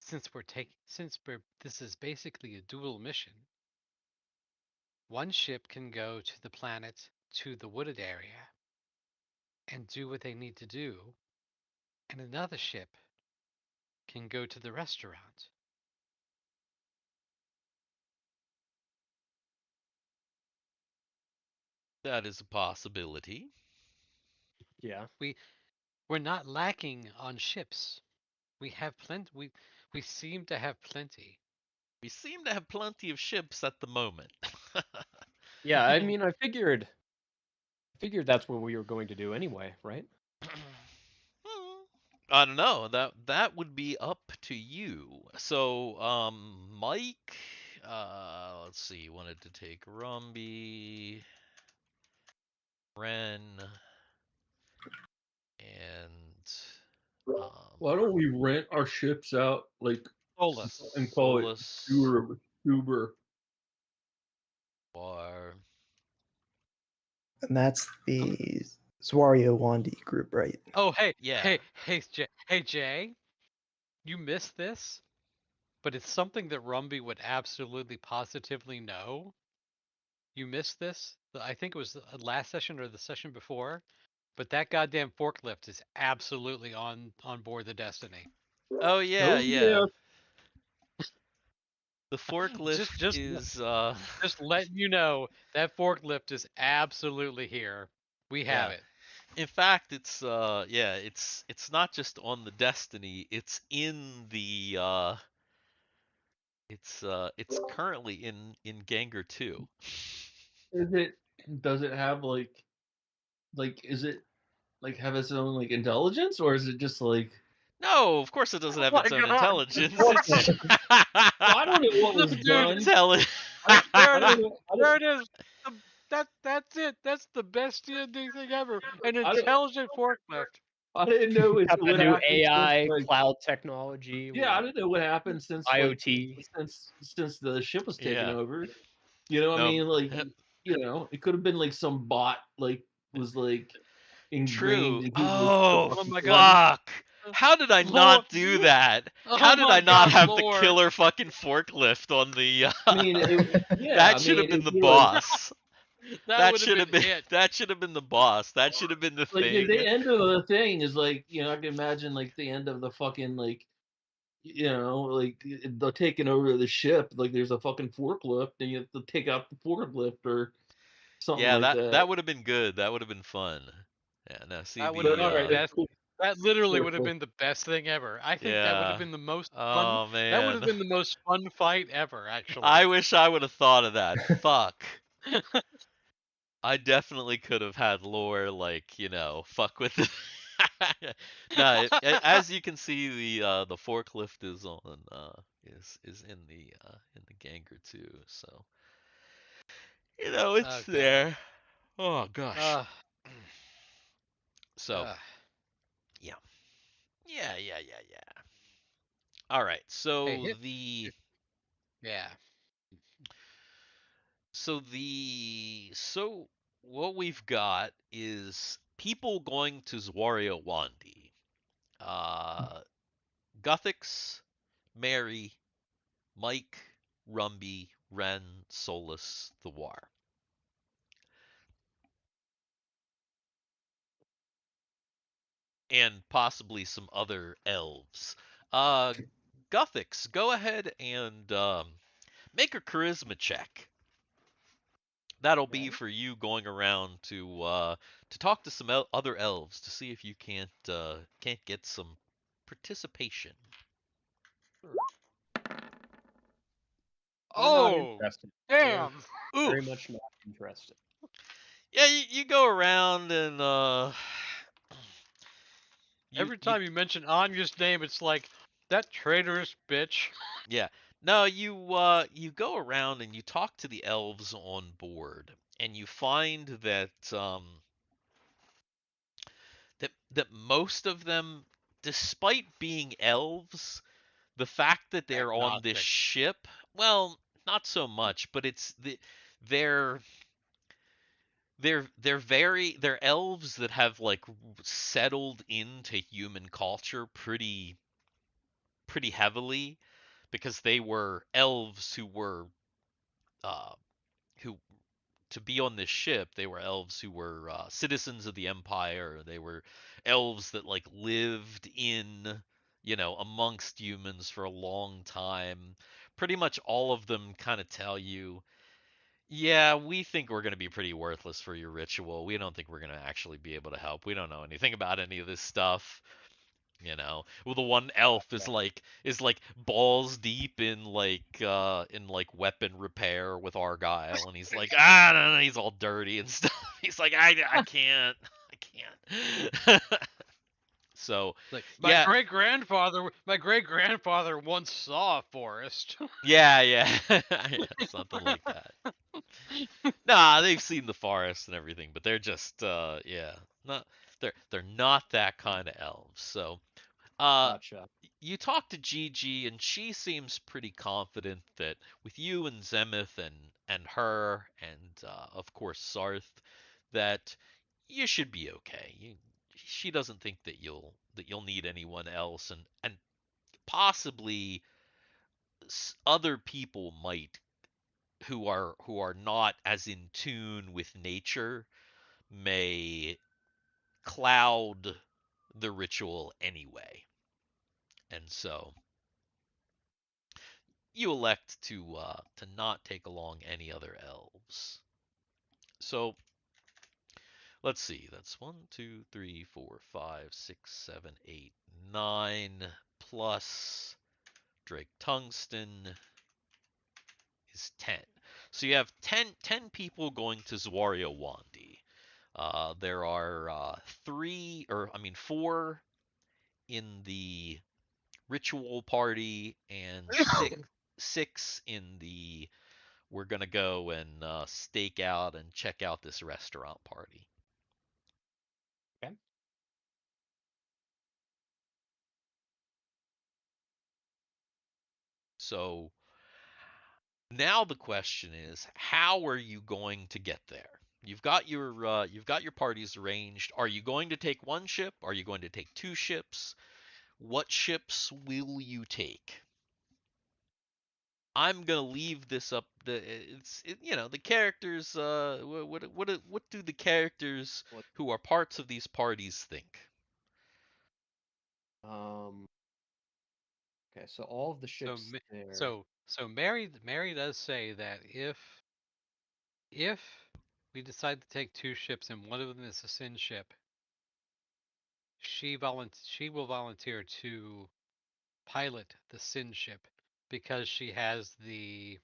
since this is basically a dual mission. One ship can go to the planet, to the wooded area, and do what they need to do, and another ship can go to the restaurant. That is a possibility. Yeah. We're not lacking on ships. We have plenty. We seem to have plenty. We seem to have plenty of ships at the moment. Yeah, I mean, I figured that's what we were going to do anyway, right? I don't know. That would be up to you. So, Mike, let's see, wanted to take Rumby, Ren, and Why don't we rent our ships out Solus. and call it Solus, Uber? War. And that's the Zwario Wandi group, right? Oh, hey, Yeah. hey, Jay, you missed this, but it's something that Rumby would absolutely positively know. You missed this. I think it was the last session or the session before, but that goddamn forklift is absolutely on board the Destiny. Oh yeah, Oh yeah. yeah. The forklift is Just letting you know that forklift is absolutely here. We have yeah. it. In fact, it's it's not just on the Destiny, it's in the it's currently in Ganger 2. Does it have is it have its own intelligence, or is it just No, of course it doesn't have its own God. intelligence. Well, It's I don't know what was Dude, done. intelligent. I don't know. There it is. That's it. That's the best D&D thing ever. An I don't- intelligent forklift. I didn't know Have the what new happened AI since, like, cloud technology. yeah, I with didn't know what happened IoT. since the ship was taken Yeah. over. You know what I No. mean? Like, it could have been like some bot was like ingrained True. in people's Oh, Oh my god. fuck. How did I Lore. not do that? Oh How did my I not god, have lore. the killer fucking forklift on the? I mean, That should have been it'd the be like, boss. That would should have been it. That should have been the boss. That should have been the like thing. the end of the thing is like, I can imagine like the end of the fucking like, like the taking over the ship. Like there's a fucking forklift, and you have to take out the forklift or something Yeah, like that that. would have been good. That would have been fun. Yeah, no, see That would the have But been all the right, best. cool. That literally Cool, would have cool. been the best thing ever. I think that would have yeah. been the most fun. Oh That would have man. been the most fun fight ever, actually. I wish I would have thought of that. Fuck. I definitely could have had lore like, fuck with the No, as you can see the forklift is on is in the ganger too. So, it's Okay. there. Oh gosh. Uh, So, uh, yeah. Yeah. All right. hey, yeah. So what we've got is people going to Zwario Wandi. Guthix, Mary, Mike, Rumby, Ren, Solus, Thiwar. And possibly some other elves. Guthix, go ahead and make a charisma check. That'll be for you going around to talk to some other elves to see if you can't get some participation. We're not Oh, interested. damn. We're very Oof. much not interested. Yeah, you go around and Every time you mention Anya's name, it's like, that traitorous bitch. yeah. No, you go around and you talk to the elves on board, and you find that that most of them, despite being elves, the fact that they're on this Agnostic. ship, well, not so much, but they're they're elves that have like settled into human culture pretty heavily because they were elves uh who to be on this ship, they were elves who were citizens of the empire. They were elves that like lived in, amongst humans for a long time. Pretty much all of them kind of tell you, yeah, we think we're going to be pretty worthless for your ritual. We don't think we're going to actually be able to help. We don't know anything about any of this stuff. Well, the one elf is like balls deep in like weapon repair with Argyle, and he's like, no, he's all dirty and stuff. He's like, I can't. So Like, yeah, my great grandfather once saw a forest. yeah, yeah, something like that. Nah, they've seen the forest and everything, but they're just not they're not that kind of elves. So Gotcha. you talk to Gigi, and she seems pretty confident that with you and Zemeth and her and of course Sarth, that you should be okay. She doesn't think that you'll need anyone else, and possibly other people might who are not as in tune with nature may cloud the ritual anyway, and so you elect to not take along any other elves. So let's see. That's 1, 2, 3, 4, 5, 6, 7, 8, 9 plus Drake Tungsten is 10. So you have 10 people going to Zwario Wandi. There are four in the ritual party and six in the we're gonna go and stake out and check out this restaurant party. Okay. So now the question is, how are you going to get there? You've got your parties arranged. Are you going to take one ship? Are you going to take two ships? What ships will you take? I'm gonna leave this up. The characters. What do the characters What? who are parts of these parties think? Okay, so all of the ships there. So Mary does say that if we decide to take two ships and one of them is a sin ship, she will volunteer to pilot the sin ship because she has the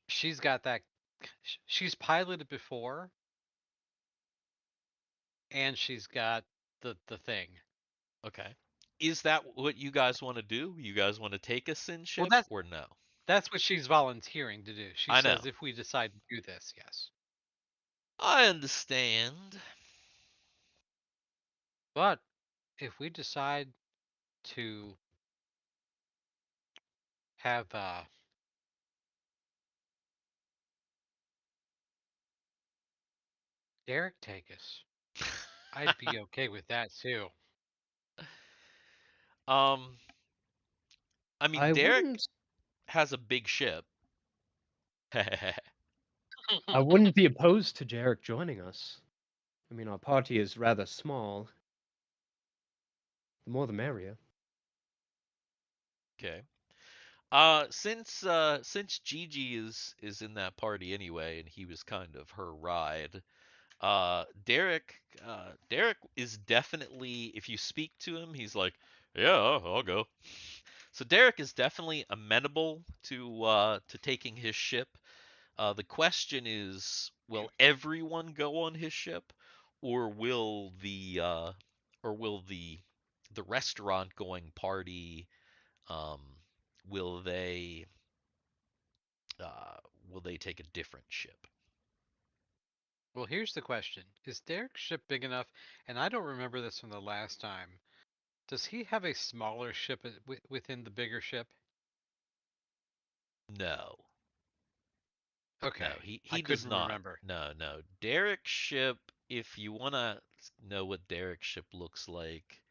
she's got that she's piloted before and she's got the thing. Okay. Is that what you guys want to do? You guys want to take a sin Well, ship or no? that's what she's volunteering to do. She I says know. if we decide to do this, yes. I understand. But if we decide to have Derek take us, I'd be okay with that too. I mean, I Derek wouldn't. has a big ship. I wouldn't be opposed to Jarek joining us. I mean, our party is rather small. The more the merrier. Okay. Since Gigi is in that party anyway, and he was kind of her ride. Derek is definitely, if you speak to him, he's like, yeah, I'll go. So Derek is definitely amenable to taking his ship. The question is, will everyone go on his ship, or will the restaurant going party, um, will they will they take a different ship? Well, here's the question. Is Derek's ship big enough? And I don't remember this from the last time. Does he have a smaller ship within the bigger ship? No. Okay. No, he I does couldn't not. remember. No. Derek's ship, if you want to know what Derek's ship looks like,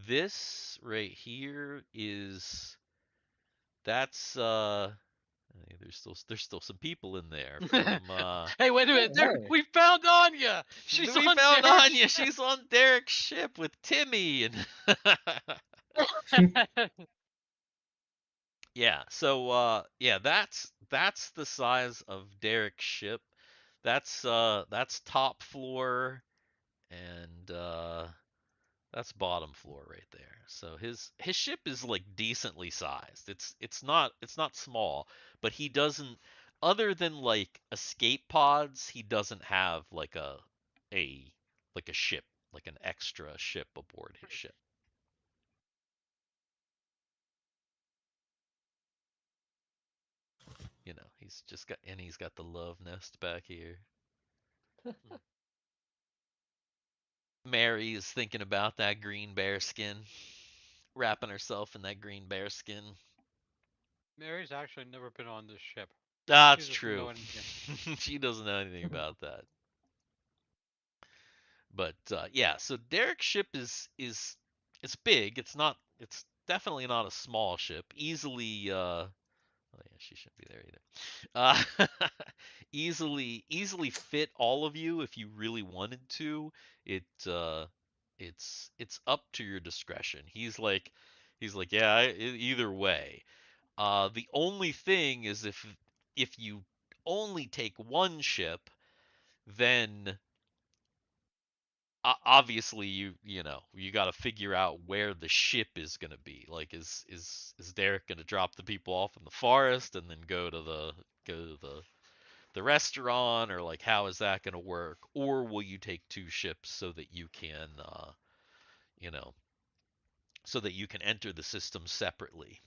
this right here is that's hey, there's still some people in there from Hey, wait a minute. Oh, There, hey. we found Anya. She's we on found Derek's Anya. She's on Derek's ship with Timmy and ship. yeah, so yeah, that's the size of Derek's ship. That's top floor and that's bottom floor right there. So his ship is like decently sized. It's not small, but he doesn't, other than like escape pods, he doesn't have like a like a ship, like an extra ship aboard his ship. He's got the love nest back here. Mary is thinking about that green bear skin, wrapping herself in that green bear skin. Mary's actually never been on this ship. That's She doesn't true. know anything. She doesn't know anything about that. But yeah, so Derek's ship is it's big. It's definitely not a small ship. Easily oh yeah, she shouldn't be there either. Easily fit all of you if you really wanted to. It it's up to your discretion. He's like yeah, either way. The only thing is if you only take one ship, then obviously you got to figure out where the ship is going to be. Like is Derek going to drop the people off in the forest and then go to the restaurant, or like how is that going to work? Or will you take two ships so that you can you know so that you can enter the system separately?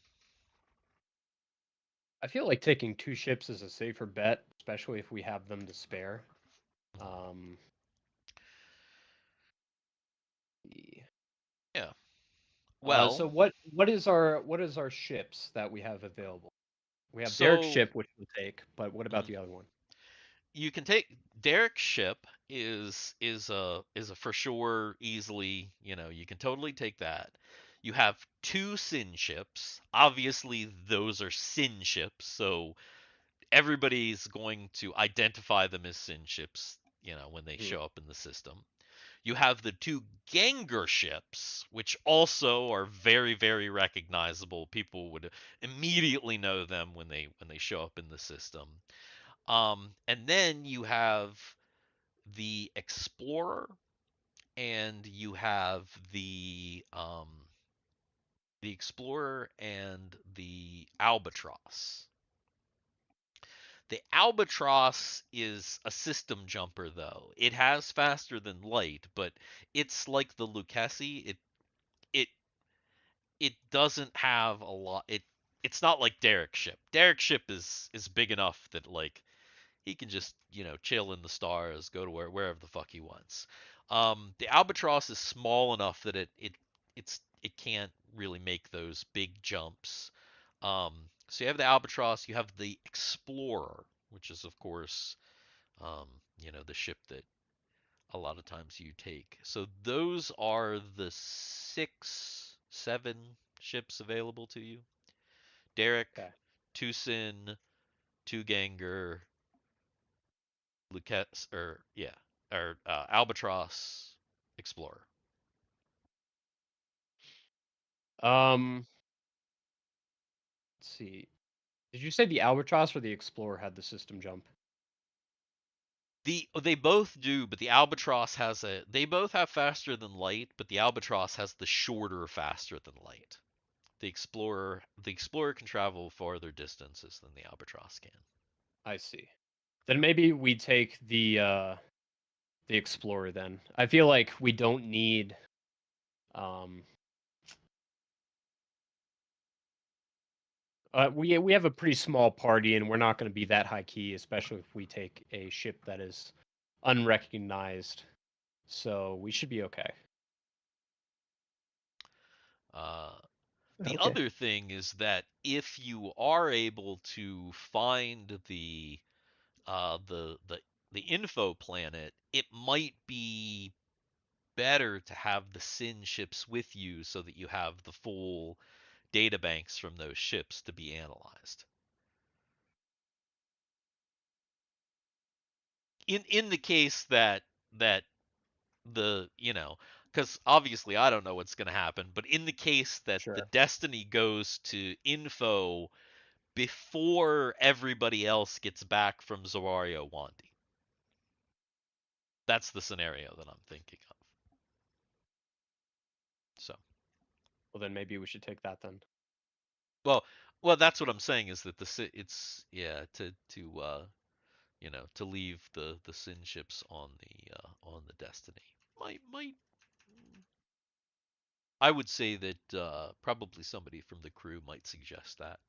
I feel like taking two ships is a safer bet, especially if we have them to spare. Yeah. Yeah. Well, So what is our ships that we have available? We have Derek's so ship, which we'll take, but what about mhm. the other one? You can take Derek's ship is a for sure easily, you can totally take that. You have two sin ships. Obviously, those are sin ships, so everybody's going to identify them as sin ships, when they Mhm. show up in the system. You have the two Ganger ships, which also are very, very recognizable. People would immediately know them when they show up in the system. And then you have the Explorer, and you have the Explorer and the Albatross. The Albatross is a system jumper, though. It has faster than light, but it's like the Lucchese. It it doesn't have a lot. It's not like Derek's ship. Derek's ship is big enough that like he can just chill in the stars, go to wherever the fuck he wants. The Albatross is small enough that it can't really make those big jumps. So you have the Albatross, you have the Explorer, which is of course the ship that a lot of times you take. So those are the 7 ships available to you. Derek, Okay. Tucson, Two Ganger, Lucas, Albatross, Explorer. Let's see. Did you say the Albatross or the Explorer had the system jump? They both do, but the Albatross they both have faster than light, but the Albatross has the shorter faster than light. The Explorer can travel farther distances than the Albatross can. I see. Then maybe we take the Explorer then. I feel like we don't need um we have a pretty small party and we're not going to be that high key, especially if we take a ship that is unrecognized. So we should be okay. The Okay. other thing is that if you are able to find the info planet, it might be better to have the Sin ships with you so that you have the full data banks from those ships to be analyzed. In the case that because obviously I don't know what's going to happen, but in the case that the Sure. Destiny goes to info before everybody else gets back from Zawario Wandi. That's the scenario that I'm thinking of. So, Well, then maybe we should take that then. well, that's what I'm saying is that to leave the Sin ships on the Destiny might I would say that probably somebody from the crew might suggest that.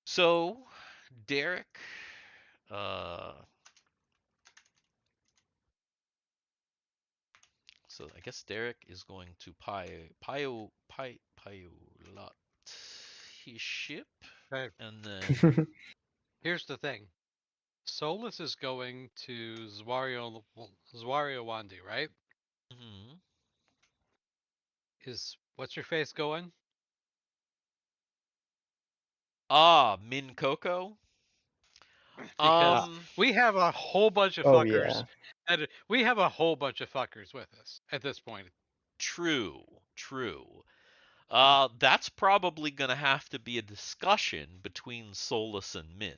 So, Derek, so I guess Derek is going to pilot his ship, Okay. and then Here's the thing. Solus is going to Zwario Wandi, right? mhm. Is what's your face going? Min Coco. Because Ah, Um, we have a whole bunch of Oh fuckers. yeah. And we have a whole bunch of fuckers with us at this point. true, true. That's probably gonna have to be a discussion between Solus and Min.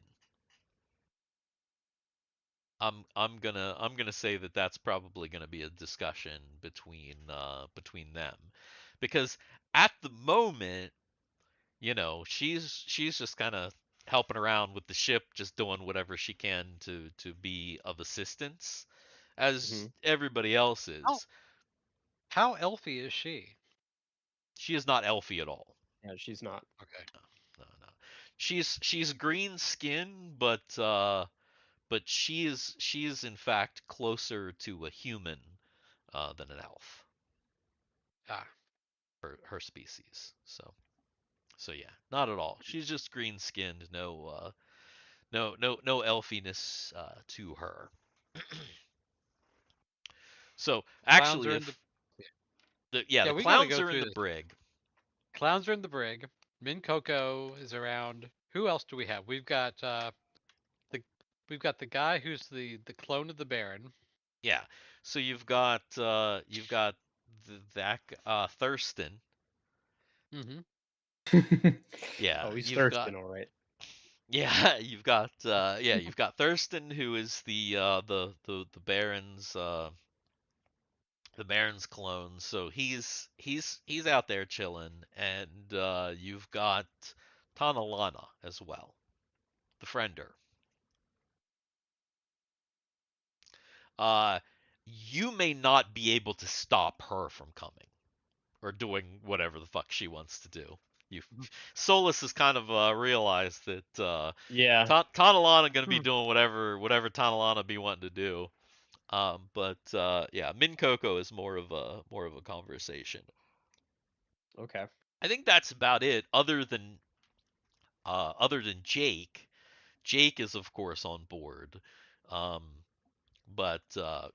I'm gonna say that that's probably gonna be a discussion between them, because at the moment, she's just kind of helping around with the ship, just doing whatever she can to be of assistance, as mhm. everybody else How is. how elfy is she? She is not elfy at all. Yeah, she's not. Okay. No, no. She's green skin, but she is in fact closer to a human than an elf. Ah. her species. So yeah, not at all. She's just green skinned. No elfiness to her. So Clowns actually, are in the if the we gotta clowns go are in through the this. brig. Clowns are in the brig. Min Coco is around. Who else do we have? The we've got the guy who's the clone of the Baron. Yeah. So you've got that Thurston. Mm-hmm. Yeah, Oh, he's you've got thirsting, all right. yeah, you've got Thurston, who is the Baron's clone. So he's out there chilling, and you've got Tanalana as well, the friender. Uh, you may not be able to stop her from coming or doing whatever the fuck she wants to do. You Solus has kind of realized that Yeah. Tanalana gonna be doing whatever Tanalana be wanting to do. But yeah, Min Coco is more of a conversation. Okay. I think that's about it. Other than Jake. Jake is of course on board. Um, but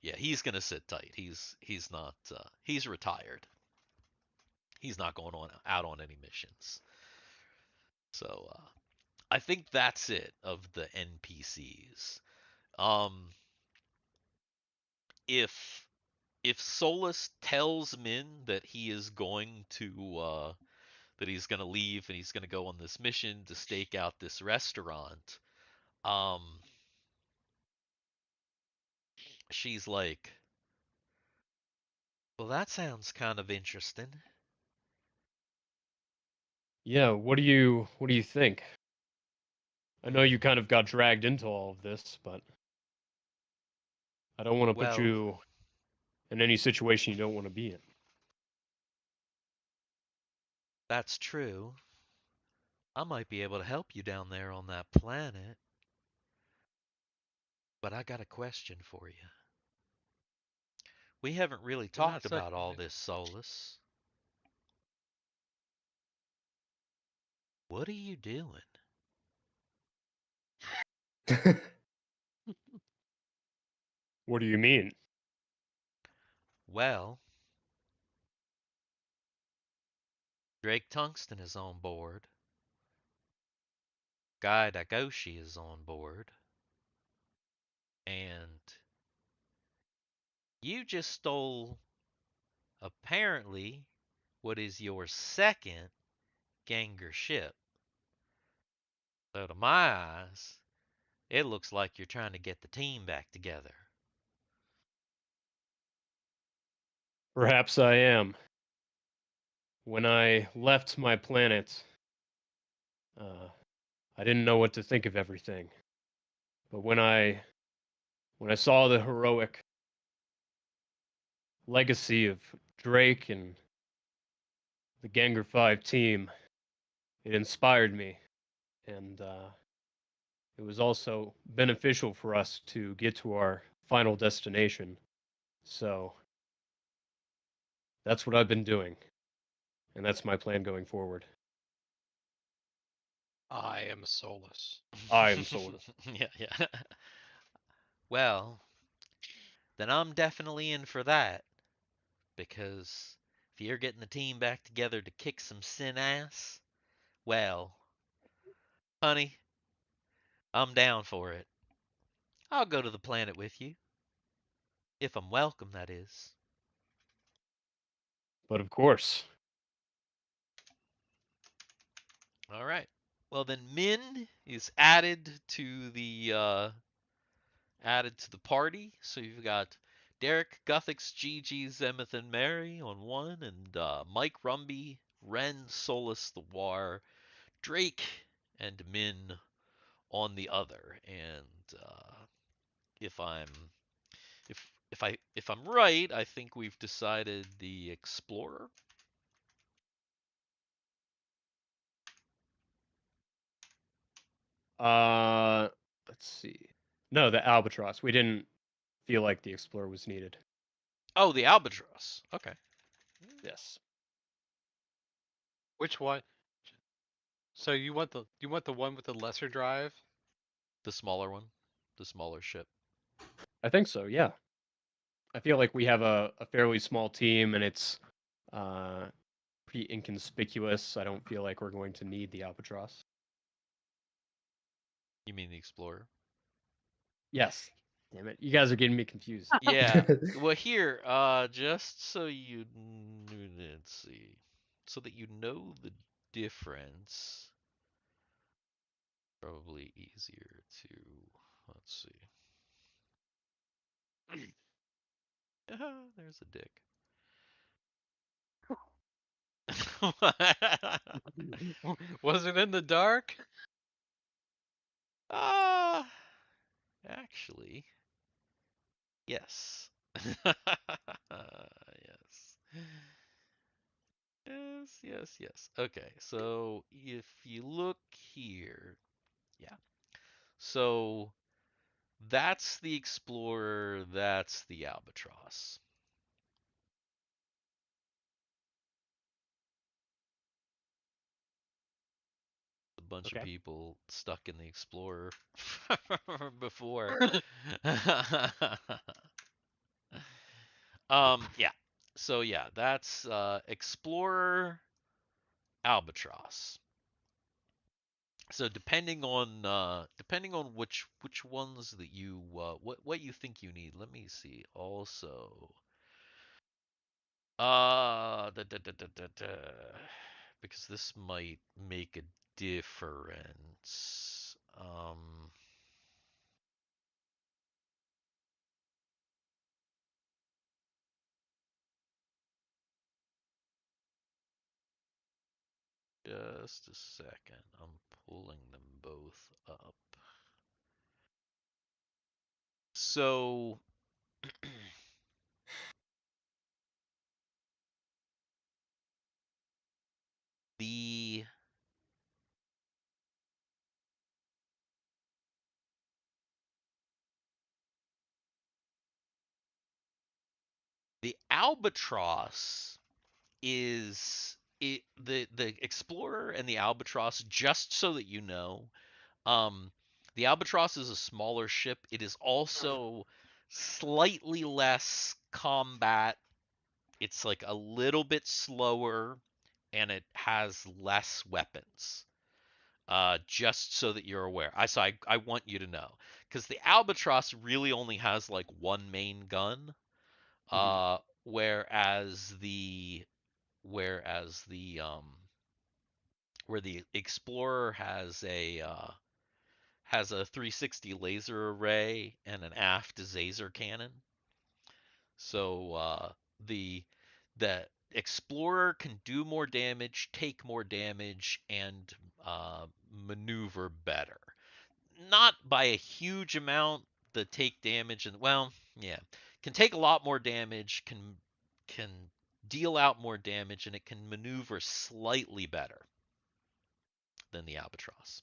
yeah, he's gonna sit tight. He's not. He's retired. He's not going out on any missions. So I think that's it of the NPCs. Um, if Solus tells Min that he is going to that he's gonna leave and he's gonna go on this mission to stake out this restaurant, um, she's like, "Well, that sounds kind of interesting." Yeah, what do you think? I know you kind of got dragged into all of this, but I don't want to put Well, you in any situation you don't want to be in. that's true. I might be able to help you down there on that planet. But I got a question for you. We haven't really We're not talked such. about all this, Solus. What are you doing? What do you mean? Well, Drake Tungsten is on board. Guy Dagoshi is on board. And you just stole, apparently, what is your second Ganger ship. So to my eyes, it looks like you're trying to get the team back together. Perhaps I am. When I left my planet, I didn't know what to think of everything. But when I saw the heroic legacy of Drake and the Ganger 5 team, it inspired me, and it was also beneficial for us to get to our final destination. So that's what I've been doing, and that's my plan going forward. I am Solus. I am Solus. Yeah. Well, then I'm definitely in for that. Because if you're getting the team back together to kick some sin ass, well, honey, I'm down for it. I'll go to the planet with you. If I'm welcome, that is. But of course, All right. Well, then Min is added to the party. So you've got Derek, Guthix, Gigi, Zemeth, and Mary on one, and Mike Rumby, Ren, Solus, Thiwar, Drake, and Min on the other. And if I'm if I'm right, I think we've decided the Explorer. let's see. No, the Albatross. We didn't feel like the Explorer was needed. Oh, the Albatross. Okay. Yes. Which one? So you want the one with the lesser drive? The smaller one, the smaller ship. I think so. Yeah. I feel like we have a fairly small team, and it's pretty inconspicuous. I don't feel like we're going to need the Albatross. You mean the Explorer? Yes. Damn it. You guys are getting me confused. Yeah. Well, here, just so let's see, so that you know the difference. Probably easier to, let's see. There's a dick. Was it in the dark? Ah, actually, yes. Yes. Yes. Okay, so if you look here, yeah. So that's the Explorer, that's the Albatross. A bunch of Okay. people stuck in the Explorer before. Yeah. So yeah, that's Explorer, Albatross. So depending on which ones that you what you think you need. Let me see. Also, because this might make a difference. Just a second. I'm pulling them both up. So the Albatross the Explorer and the Albatross, just so that you know, the Albatross is a smaller ship. It is also slightly less combat. It's like a little bit slower, and it has less weapons. Just so that you're aware. I want you to know, because the Albatross really only has like one main gun, whereas the where the Explorer has a 360 laser array and an aft Zazer cannon. So the Explorer can do more damage, take more damage, and maneuver better. Not by a huge amount. The take damage and, well, yeah, can take a lot more damage, can deal out more damage, and it can maneuver slightly better than the Albatross.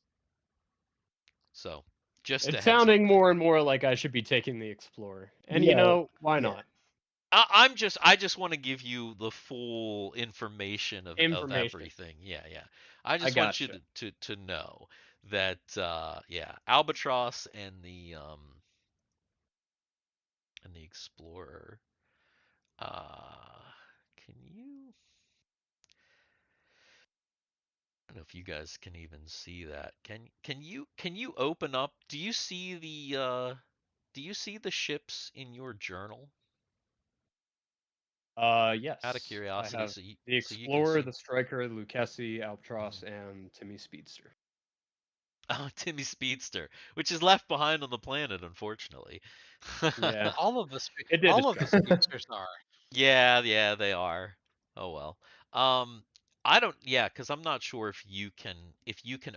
So just a It's heads up sounding there. more and more like I should be taking the Explorer. And Yeah, why yeah. not? I just want to give you the full information of Information. everything. Yeah. I I just want you gotcha. to know that yeah, Albatross and the Explorer. Can you? I don't know if you guys can even see that. Can you open up? Do you see the ships in your journal? Out of Yes. I curiosity, have so the you can Explorer, see. the Striker, Lucchesi, Albatross, Mhm. and Timmy Speedster. Oh, Timmy Speedster, which is left behind on the planet, unfortunately. Yeah. It did All of the distract me. speedsters are. Yeah, they are. Oh well. Um, I don't. Yeah, because I'm not sure if you can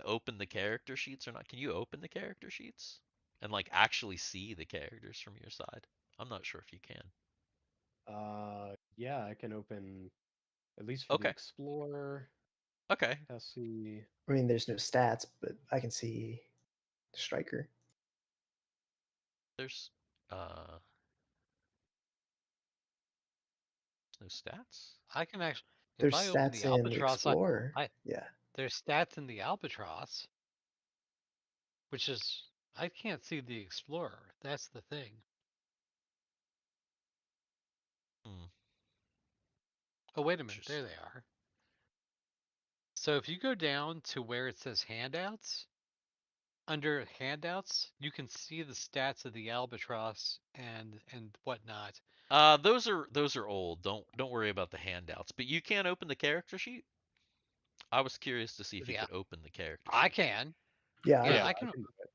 open the character sheets or not. Can you open the character sheets and like actually see the characters from your side? I'm not sure if you can. Yeah, I can open, at least for the Okay. Explorer, Okay. Cassie. I mean, there's no stats, but I can see the striker. There's uh no stats. I can actually. There's If I open the stats in Albatross, Explorer. I Yeah. there's stats in the Albatross, which is I can't see the Explorer. That's the thing. Hmm. Oh, wait a minute. There Interesting. they are. So if you go down to where it says handouts, under handouts, you can see the stats of the Albatross and whatnot. Those are old. Don't worry about the handouts. But you can open the character sheet. I was curious to see if you Yeah, could open the character I sheet. can. Yeah. Yeah, Yeah, I I can. can do it.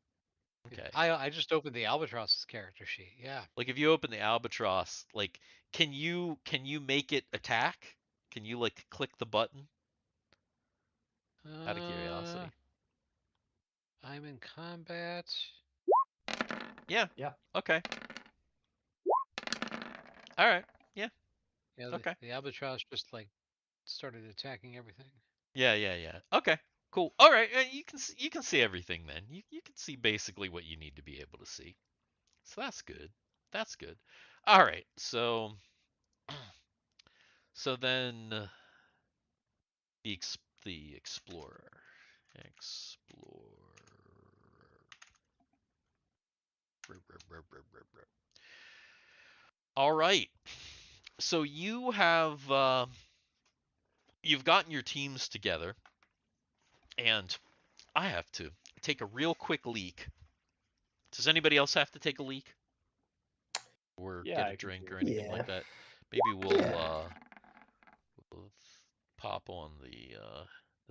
Okay. I just opened the Albatross's character sheet. Yeah. Like if you open the Albatross, like can you make it attack? Can you like click the button? Out of Uh, curiosity. I'm in combat. Yeah. Yeah. Okay. All right. Yeah. Yeah, Okay. the Albatross just like started attacking everything. Yeah. Okay. Cool. All right. You can see everything then. You can see basically what you need to be able to see. So that's good. That's good. All right. So then the explorer. All right. So you've gotten your teams together, and I have to take a real quick leak. Does anybody else have to take a leak or Yeah, get a I can drink do or it. anything Yeah. like that? Maybe Yeah. we'll pop on the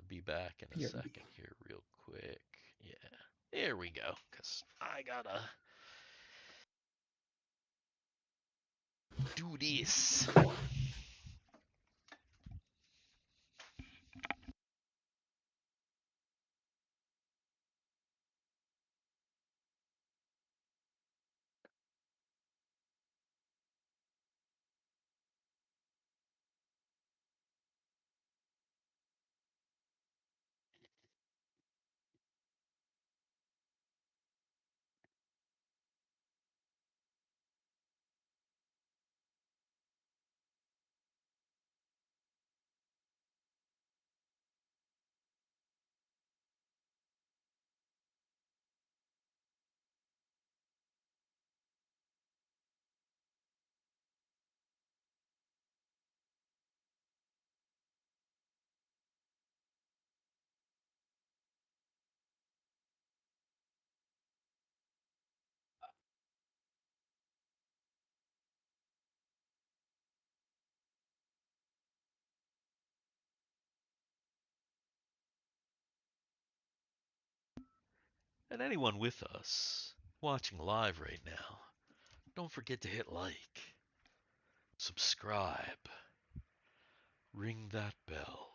be back in a BRB. second here real quick. Yeah. There we go. Cause I gotta do this. And anyone with us watching live right now, don't forget to hit like, subscribe, ring that bell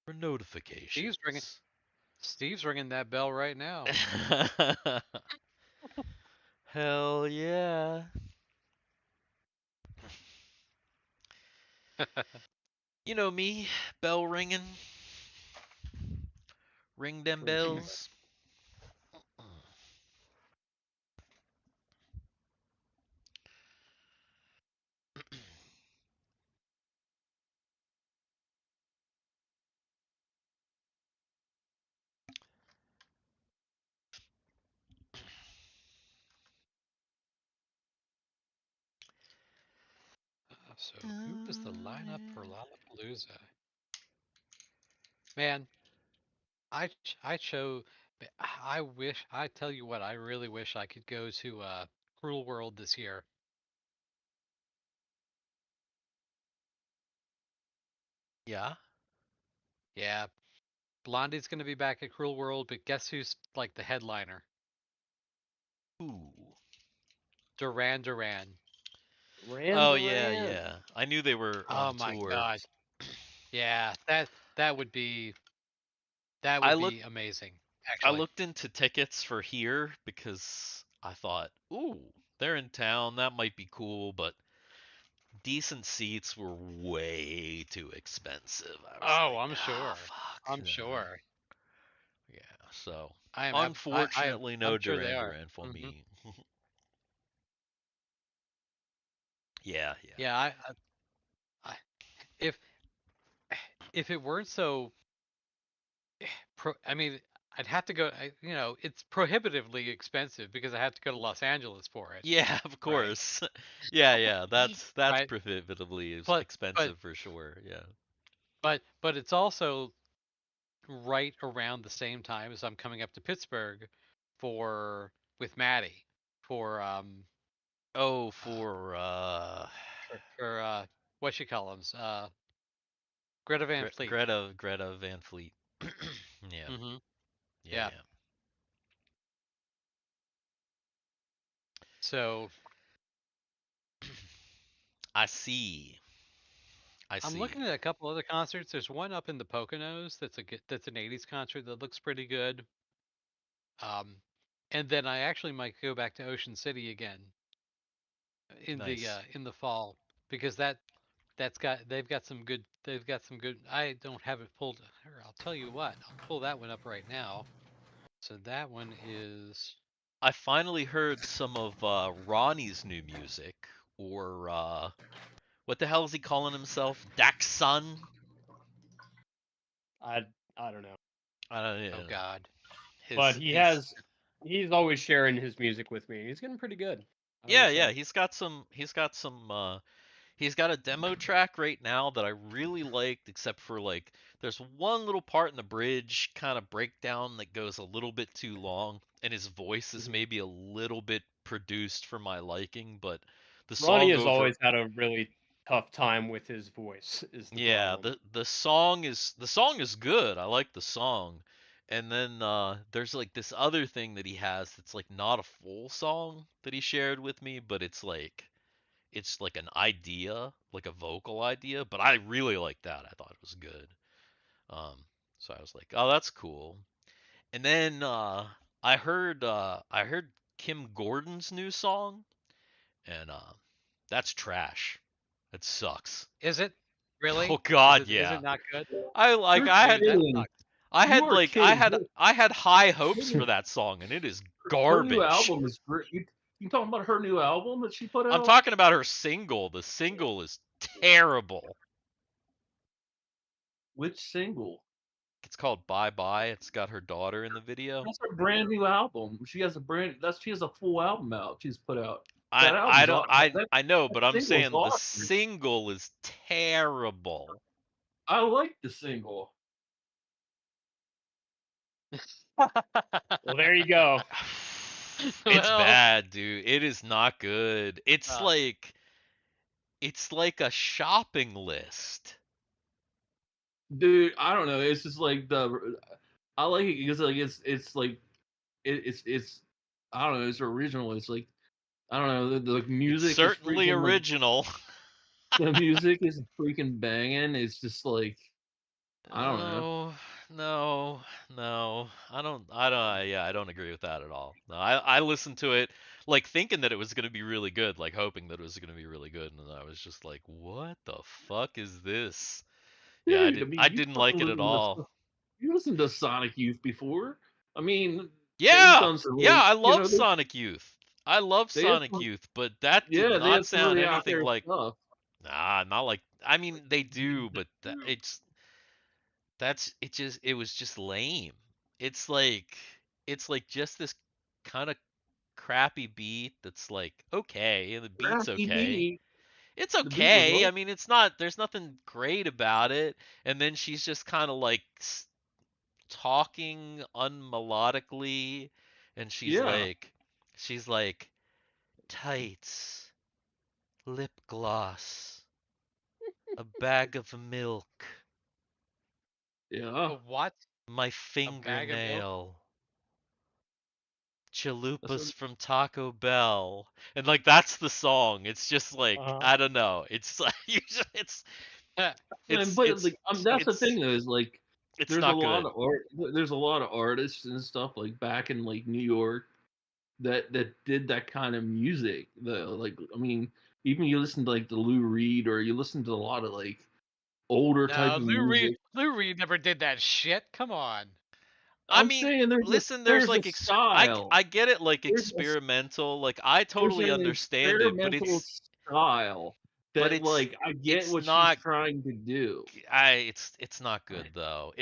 for Steve's ringing. notifications. Steve's ringing that bell right now. Hell yeah. You know me, bell ringing. Ring them For sure. bells. So who was the lineup for Lollapalooza? Man, I chose. I wish. I tell you what. I really wish I could go to Cruel World this year. Yeah? Yeah, Blondie's gonna be back at Cruel World, but guess who's like the headliner? Ooh. Duran Duran. Duran Oh Duran. yeah. I knew they were Oh on my tour. God. Yeah, that would be I looked amazing. I Actually, looked into tickets for here because I thought, ooh, they're in town, that might be cool, but decent seats were way too expensive. I was oh, like, I'm sure. fuck. I'm sure. Yeah, so I am. unfortunately, I'm no sure they Duran are. Duran for Hmm. me. Yeah. Yeah. I if if it weren't so, I mean, I'd have to go. It's prohibitively expensive because I have to go to Los Angeles for it. Yeah, of Right. course. Yeah, that's Right. prohibitively But expensive for sure. Yeah. but it's also right around the same time as I'm coming up to Pittsburgh with Maddie for Oh, for what she calls Greta Van Fleet. Greta Van Fleet. Yeah. Mm-hmm. Yeah. So I see. I'm looking at a couple other concerts. There's one up in the Poconos that's an '80s concert that looks pretty good. And then I actually might go back to Ocean City again Nice. in the fall because they've got some good I don't have it pulled here. I'll tell you what, I'll pull that one up right now. So that one is I finally heard some of Ronnie's new music, or what the hell is he calling himself? Daxson? I don't know. I don't know. oh god. But he's always sharing his music with me. He's getting pretty good. Yeah, he's got a demo track right now that I really liked, except for like there's one little part in the bridge kind of breakdown that goes a little bit too long, and his voice is maybe a little bit produced for my liking, but the Ronnie song has always had a really tough time with his voice. Is the problem. the song is good. I like the song. And then there's like this other thing that he has that's like not a full song that he shared with me, but it's like an idea, like a vocal idea, but I really like that. I thought it was good. So I was like, "Oh, that's cool." And then I heard Kim Gordon's new song, and that's trash. It sucks. Is it really? Oh God, Is yeah. it not good? You're kidding. I had You are like kidding. I had high hopes for that song, and it is Her new garbage. album is great. You talking about her new album that she put out? I'm talking about her single. The single is terrible. Which single? It's called Bye Bye. It's got her daughter in the video. That's her brand new album. She has a full album out. She's put out. I That album's don't awesome. I know, That but I'm single's saying the awesome. single is terrible. I like the single. Well, there you go. It's Well- bad, dude. It is not good. It's like a shopping list. Dude, I don't know. It's just like I like it because like it's like it's I don't know. It's original. It's like I don't know. The music It's certainly is freaking, original. the music is freaking banging. It's just like I don't know. No. I don't agree with that at all. No, I listened to it like thinking that it was gonna be really good, like hoping that it was gonna be really good, and I was just like, what the fuck is this? Yeah, Dude, I you didn't fucking like it at listen to all. You listened to Sonic Youth before. I mean, they've Yeah, done some yeah, I you love know, Sonic Youth. I love they have Sonic some- Youth, but that did yeah, they not have some sound really out anything there like. stuff. Nah, not like. I mean, they do, but it was just lame. It's like just this kind of crappy beat that's like okay, and the beat's Crappy okay. beat. It's The beat was okay. I what? mean, there's nothing great about it. And then she's just kind of like talking unmelodically, and Yeah. she's like tights, lip gloss, a bag of milk, Yeah. What? my bag of milk? fingernail, That's chalupas what, from Taco Bell, and like that's the song. It's just like I don't know. It's like it's but it's like that's the it's thing though, is like it's there's a not lot good. of art. There's a lot of artists and stuff like back in like New York that did that kind of music. Like I mean, even you listen to like the Lou Reed or you listen to a lot of like older type No, of music. Lou Reed never did that shit. Come on. I I'm mean, saying listen, there's a like style. I get it, like There's a experimental. Like I there's totally an understand it, but experimental style that it's like I get it's what she's not trying to do. it's not good though.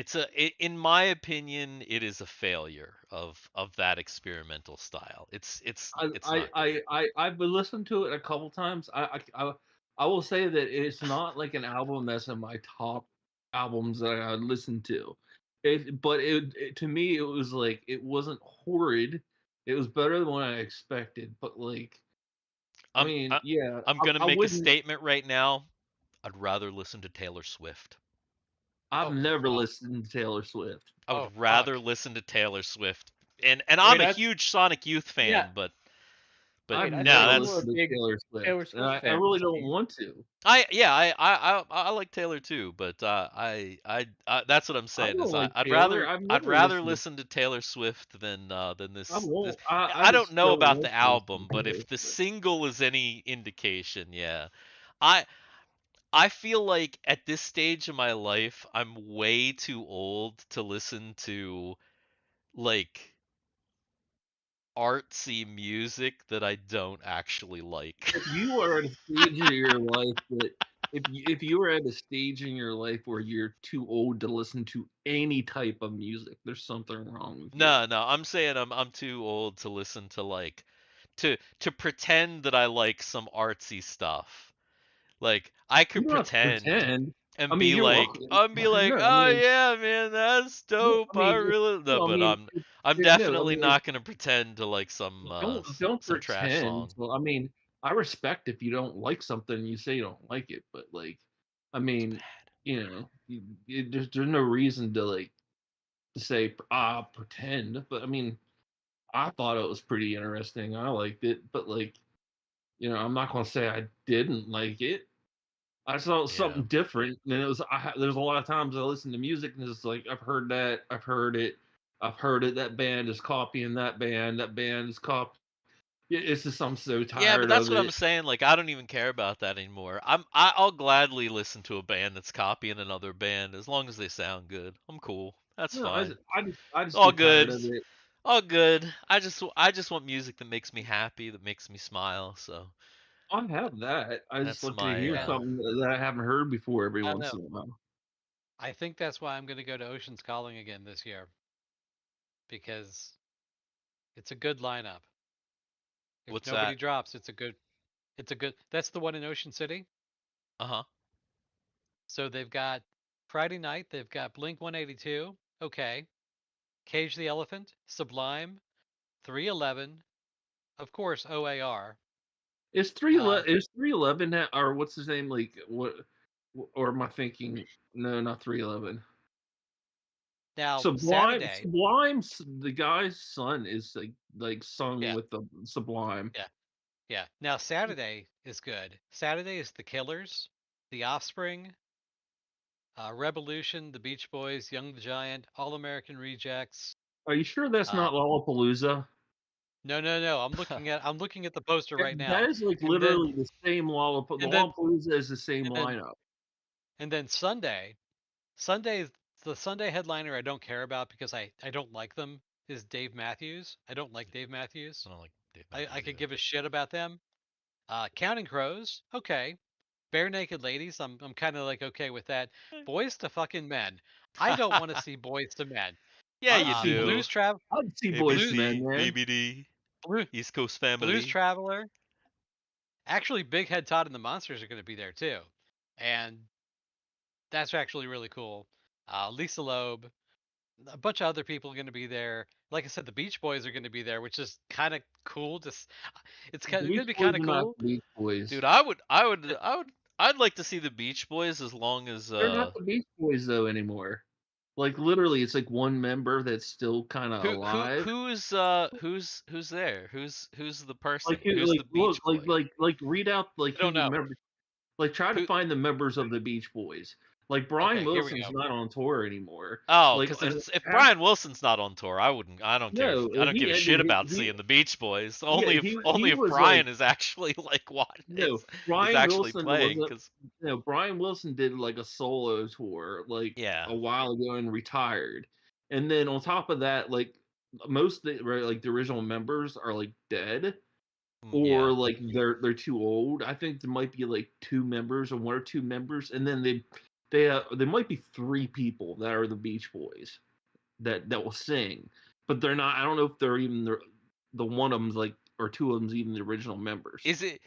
In my opinion, it is a failure of that experimental style. It's not good. I've been listened to it a couple times. I will say that it's not like an album that's in my top albums that I listened to. But to me it was like it wasn't horrid. It was better than what I expected. But like, I I'm mean, I, yeah, I'm gonna I make a wouldn't. statement right now. I'd rather listen to Taylor Swift. I've Oh never fuck. listened to Taylor Swift. I Oh would rather fuck. listen to Taylor Swift. And Wait, I'm a I huge Sonic Youth yeah. fan, but I've Wait, I no, thought never you were a that's listened to big Taylor Swift, Taylor and Swift I fan, really don't Steve. want to. I like Taylor too, but I that's what I'm I saying is don't like I'd Taylor. rather I've I'd never rather listened to. listen to Taylor Swift than I this. won't. I I don't just know don't about want the to listen album, to but Taylor if the Swift. single is any indication, yeah, I I feel like at this stage of my life, I'm way too old to listen to like artsy music that I don't actually like. If you are at a stage in your life that if you are at a stage in your life where you're too old to listen to any type of music, there's something wrong with you. No, I'm saying I'm too old to listen to like to pretend that I like some artsy stuff. Like I You could don't have to pretend pretend. I and mean, be you're like welcome. I'd be like, No, I "Oh mean, yeah, man, that's no, dope. I I mean, really no," no, I but mean, I'm no, I definitely mean, not going to pretend to like don't some trash pretend. song. Well, I mean, I respect if you don't like something, and you say you don't like it, but like, I It's mean, bad. there's no reason to like to say pretend. But I mean, I thought it was pretty interesting. I liked it, but like, I'm not gonna say I didn't like it. I saw Yeah. something different, and it was. There's a lot of times I listen to music, and it's like I've heard that, I've heard it, I've heard it. That band is copying that band. That band is copy. It's just I'm so Yeah, but tired that's of what I'm it. saying. Like, I don't even care about that anymore. I'll gladly listen to a band that's copying another band as long as they sound good. I'm cool. That's No, fine. I It's just all get tired good. of it. All good. I just want music that makes me happy, that makes me smile. So I have that. I just that's like to my hear something that I haven't heard before every I don't once know. in a while. I think that's why I'm gonna go to Ocean's Calling again this year. Because it's a good lineup. If what's nobody that? drops, it's a good that's the one in Ocean City. Uh-huh. So they've got Friday night, they've got Blink 182, okay. Cage the Elephant, Sublime, 311, of course OAR. Uh, Is 311 that, or what's his name, like what, or am I thinking, no, not 311. now Sublime Saturday, Sublime the guy's son is like sung yeah, with the Sublime. yeah, yeah. Now Saturday is good. Saturday is The Killers, The Offspring, Revolution, The Beach Boys, Young the Giant, All American Rejects. Are you sure that's Uh, not Lollapalooza? no, no, no. I'm looking at the poster right That now, is like and then literally the same Lollapalooza. The and then Lollapalooza is the same and then lineup. and then Sunday, the Sunday headliner I don't care about because I don't like them is Dave Matthews. I don't like Dave Matthews. I don't like Dave I Matthews could either. give a shit about them. Counting Crows, okay. Bare Naked Ladies, I'm kind of like okay with that. Boys to fucking Men, I don't want to see Boys to Men. Yeah, you do. Blues Travel, I'd see Boys to Blue, Men ABC, there. BBD, Blue, East Coast Blues Family. Traveler. Actually, Big Head Todd and the Monsters are going to be there too, and that's actually really cool. Lisa Loeb, a bunch of other people are going to be there. Like I said, the Beach Boys are going to be there, which is kind of cool. It's The going to Beach be Boys kind of are not cool. the Beach Boys. Dude, I'd like to see the Beach Boys as long as They're not the Beach Boys though anymore. Like literally, it's like one member that's still kind of alive. who's there? Who's the person? Like, Who's the look, Beach Boy? read out like I who don't the know. members. Like, try to Who find the members of the Beach Boys. Like Brian Okay, here we Wilson's go. not on tour anymore. Oh, Like, because and if half, Brian Wilson's not on tour, I don't care. no, I don't give he a shit ended. about seeing the Beach Boys. Yeah, Only he if was like, Brian is actually like what no, is Brian actually Wilson was playing. a, Because no, Brian Wilson did like a solo tour like yeah, a while ago and retired. And then on top of that, like most of the, right, like the original members are like dead. or Yeah. like they're too old. I think there might be like 2 members or 1 or 2 members, and then there might be 3 people that are the Beach Boys that will sing, but they're not. I don't know if they're even the one of them's like, or 2 of them's even the original members. Is it,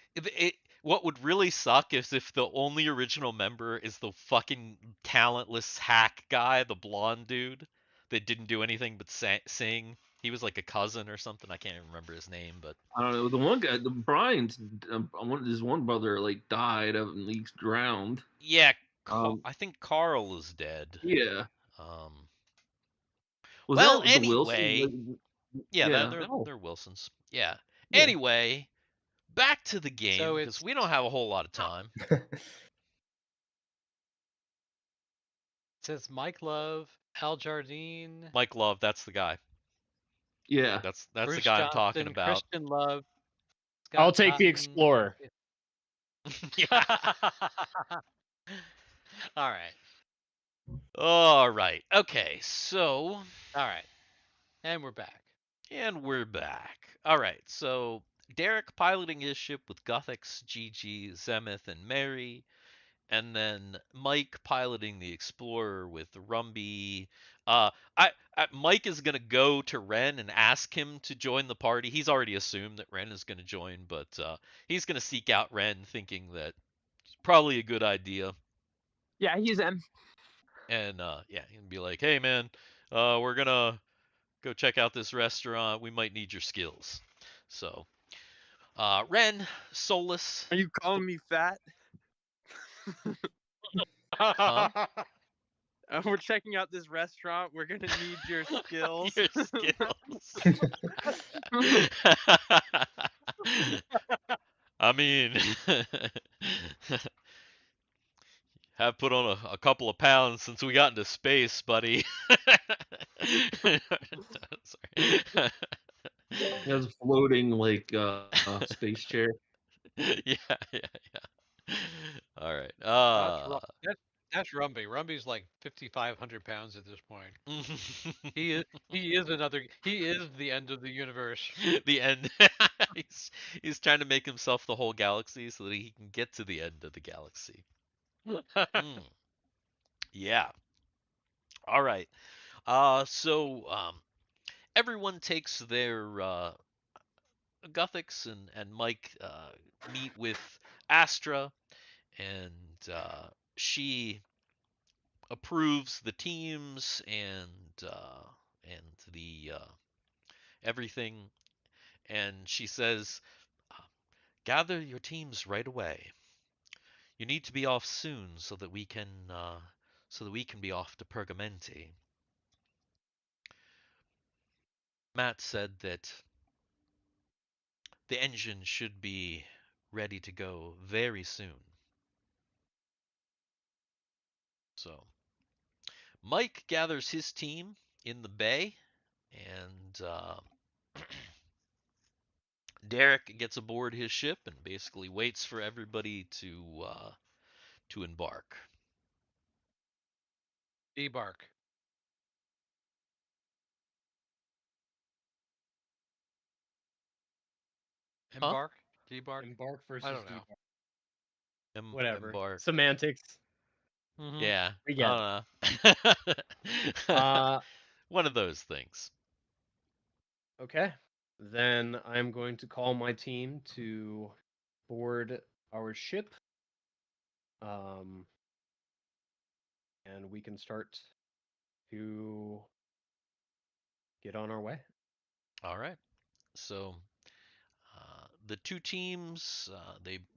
what would really suck is if the only original member is the fucking talentless hack guy, the blonde dude that didn't do anything but sing. He was like a cousin or something. I can't even remember his name, but I don't know. The one guy, the Brian's, his one brother like died and he's drowned. yeah, Um, I think Carl is dead. yeah. Um, Was well, that the Wilson? anyway, yeah, Yeah. they're Wilsons. Yeah. Yeah. Anyway, back to the game So because we don't have a whole lot of time. It says Mike Love, Al Jardine, Mike Love, that's the guy. Yeah. That's Bruce the guy I'm Johnson, talking about. Christian Love. I'll Scott take the Cotton. Explorer. Yeah. All right. All right. Okay. So, All right. And we're back. All right. So, Derek piloting his ship with Guthix, Gigi, Zemeth, and Mary. And then Mike piloting the Explorer with Rumby. Mike is gonna go to Ren and ask him to join the party. He's already assumed that Ren is gonna join, but he's gonna seek out Ren, thinking that it's probably a good idea. Yeah, he's in. And yeah, he can be like, "Hey, man, we're gonna go check out this restaurant. We might need your skills." So, Ren, Solus. Are you calling me fat? Huh? We're checking out this restaurant. We're gonna need your skills. Your skills. I mean, have put on a couple of pounds since we got into space, buddy. Sorry. He has a floating like space chair. Yeah. All right. That's Rumby. Rumby's like 5,500 pounds at this point. He is the end of the universe. The end. he's trying to make himself the whole galaxy so that he can get to the end of the galaxy. Yeah. All right. So everyone takes their Guthix and Mike meet with Astra, and she approves the teams and the everything, and she says, "Gather your teams right away. You need to be off soon so that we can be off to Pergamenti." Matt said that the engine should be ready to go very soon. So Mike gathers his team in the bay, and Derek gets aboard his ship and basically waits for everybody to embark. Debark. Embark? Debark? Embark versus I don't know. debark. Whatever. Embark. Semantics. Mhm. Yeah, We get I don't know. Uh, One of those things. okay. Then I'm going to call my team to board our ship. And we can start to get on our way. All right. So the two teams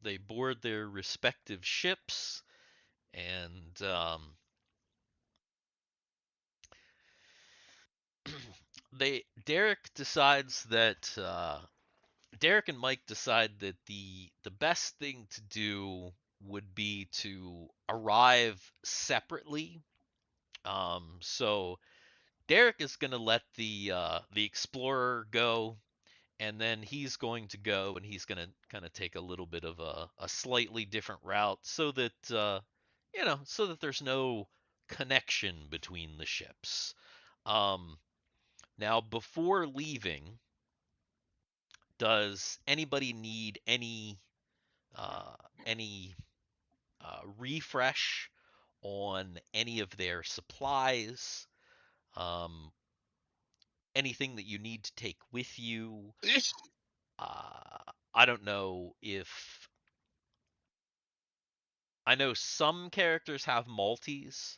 they board their respective ships, and Derek decides that Derek and Mike decide that the best thing to do would be to arrive separately. So Derek is going to let the explorer go, and then he's going to go and he's going to kind of take a little bit of a slightly different route so that so that there's no connection between the ships. Now before leaving, does anybody need any refresh on any of their supplies? Anything that you need to take with you? I don't know if I know some characters have multis.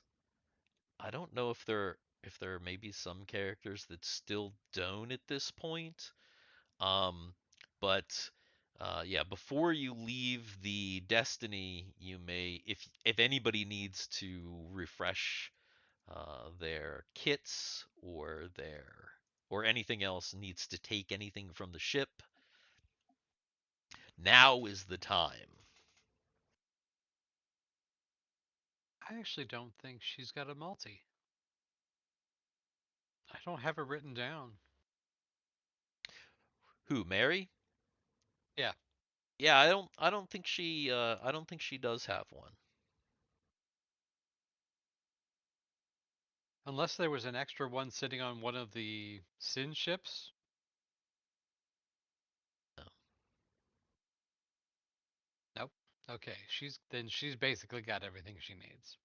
I don't know if there are maybe some characters that still don't at this point. But yeah, before you leave the Destiny, you may, if anybody needs to refresh their kits or anything else, needs to take anything from the ship, now is the time. I actually don't think she's got a multi. I don't have it written down. Who, Mary? Yeah. Yeah, I don't think she does have one. Unless there was an extra one sitting on one of the Sin ships. No. Nope. Okay, she's basically got everything she needs.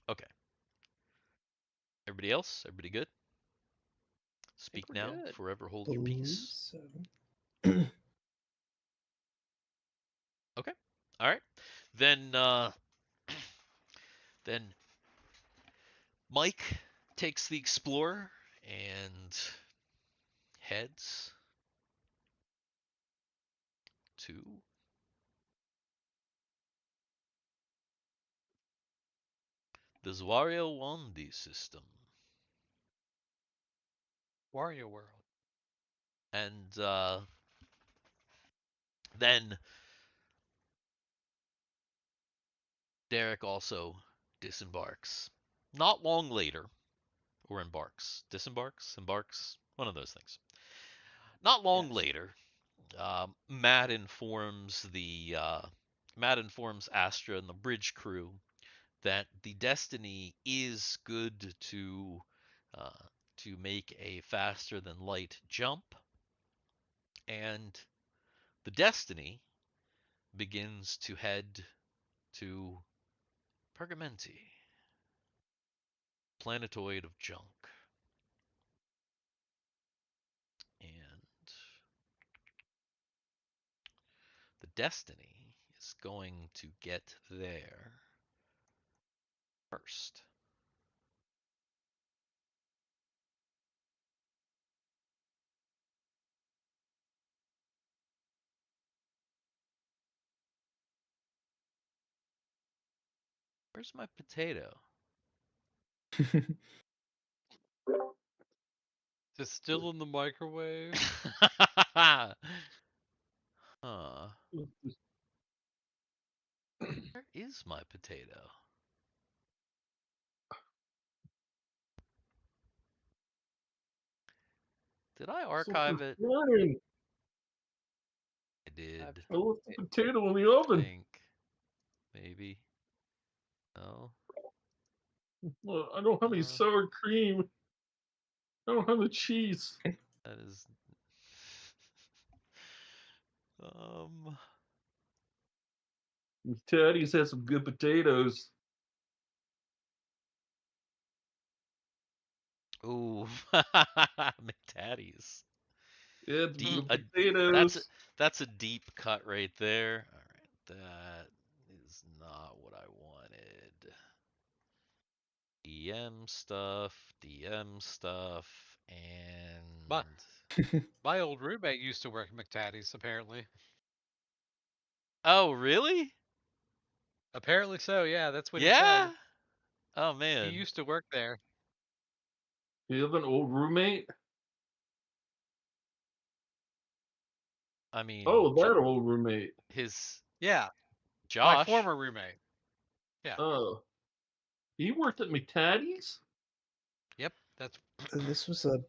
Okay. Everybody else? Everybody good? Speak we're now, good. forever hold your Believe peace. so. Okay. All right. Then then Mike takes the Explorer and heads to the Zwario Wandi system. Wario World. And then Derek also disembarks. Not long later, or embarks. Embarks, one of those things. Not long Yes. later, Matt informs Astra and the bridge crew that the Destiny is good to make a faster than light jump, and the Destiny begins to head to Pergamenti, planetoid of junk. And the Destiny is going to get there first. Where's my potato? Is it still in the microwave? Huh. Where is my potato? Did I archive it? Fine. I did. I left the potato in the I oven. think. Maybe. No. Well, I don't have any sour cream. I don't have the cheese. That is. Teddy's has some good potatoes. Ooh. McTaddy's. Yeah, Deep. the potatoes. That's a deep cut right there. All right. That is not what I wanted. DM stuff, and My old roommate used to work at McTaddy's, apparently. oh, really? Apparently so, yeah, that's what he Yeah. said. Oh He man. used to work there. You have an old roommate? I mean, Oh, that old roommate. his Yeah, my Josh. former roommate. Yeah. Oh. He worked at McTaddy's? Yep, that's This was a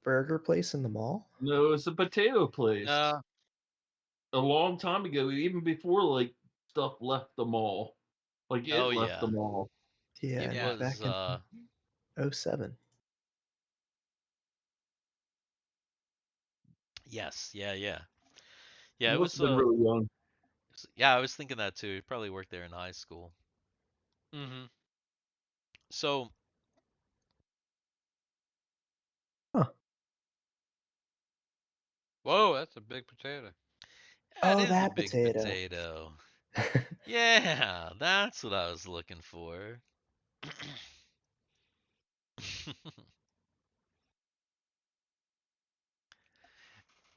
burger place in the mall? No, it's a potato place. A long time ago, even before like stuff left the mall. Like it left the mall. Yeah, It Yeah. was back in 07. Yes, yeah. He Yeah, it must was have been really young. yeah, I was thinking that too. He probably worked there in high school. Mm-hmm. So, Whoa, that's a big potato. that Oh, is a that big potato. potato. Yeah, that's what I was looking for.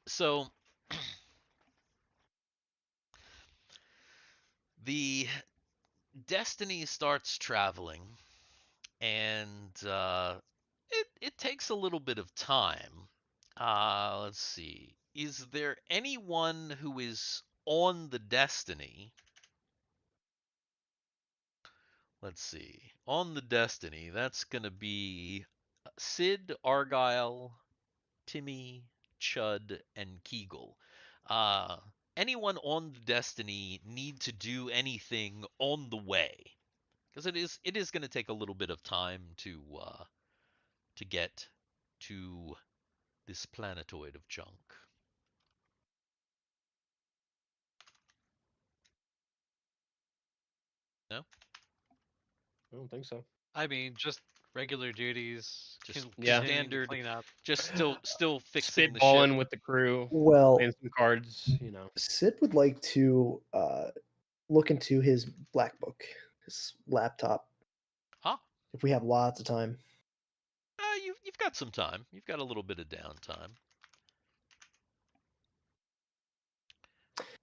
So, the Destiny starts traveling, and it takes a little bit of time. Let's see. Is there anyone who is on the Destiny? Let's see. On the Destiny, that's gonna be Sid, Argyle, Timmy, Chud, and Kegel. Uh, anyone on the Destiny need to do anything on the way? Because it is going to take a little bit of time to get to this planetoid of junk. No, I don't think so. I mean, just regular duties, just Yeah. continuing to standard. clean up. Just still fixing the ship. Spitballing with the crew, Well, playing some cards, you know. Sid would like to look into his black book, his laptop, Ah, if we have lots of time. you've got some time. You've got a little bit of downtime.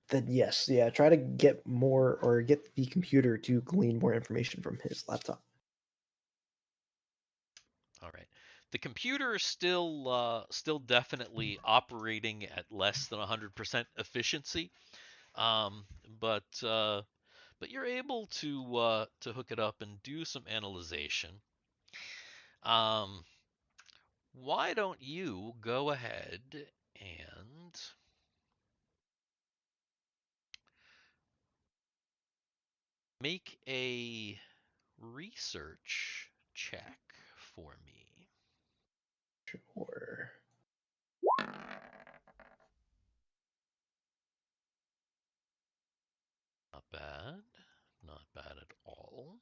Then yes, yeah, try to get more or get the computer to glean more information from his laptop. All right. The computer is still definitely operating at less than 100% efficiency, um, but you're able to hook it up and do some analyzation. Um, why don't you go ahead and make a research check for me? Sure. Not bad. Not bad at all.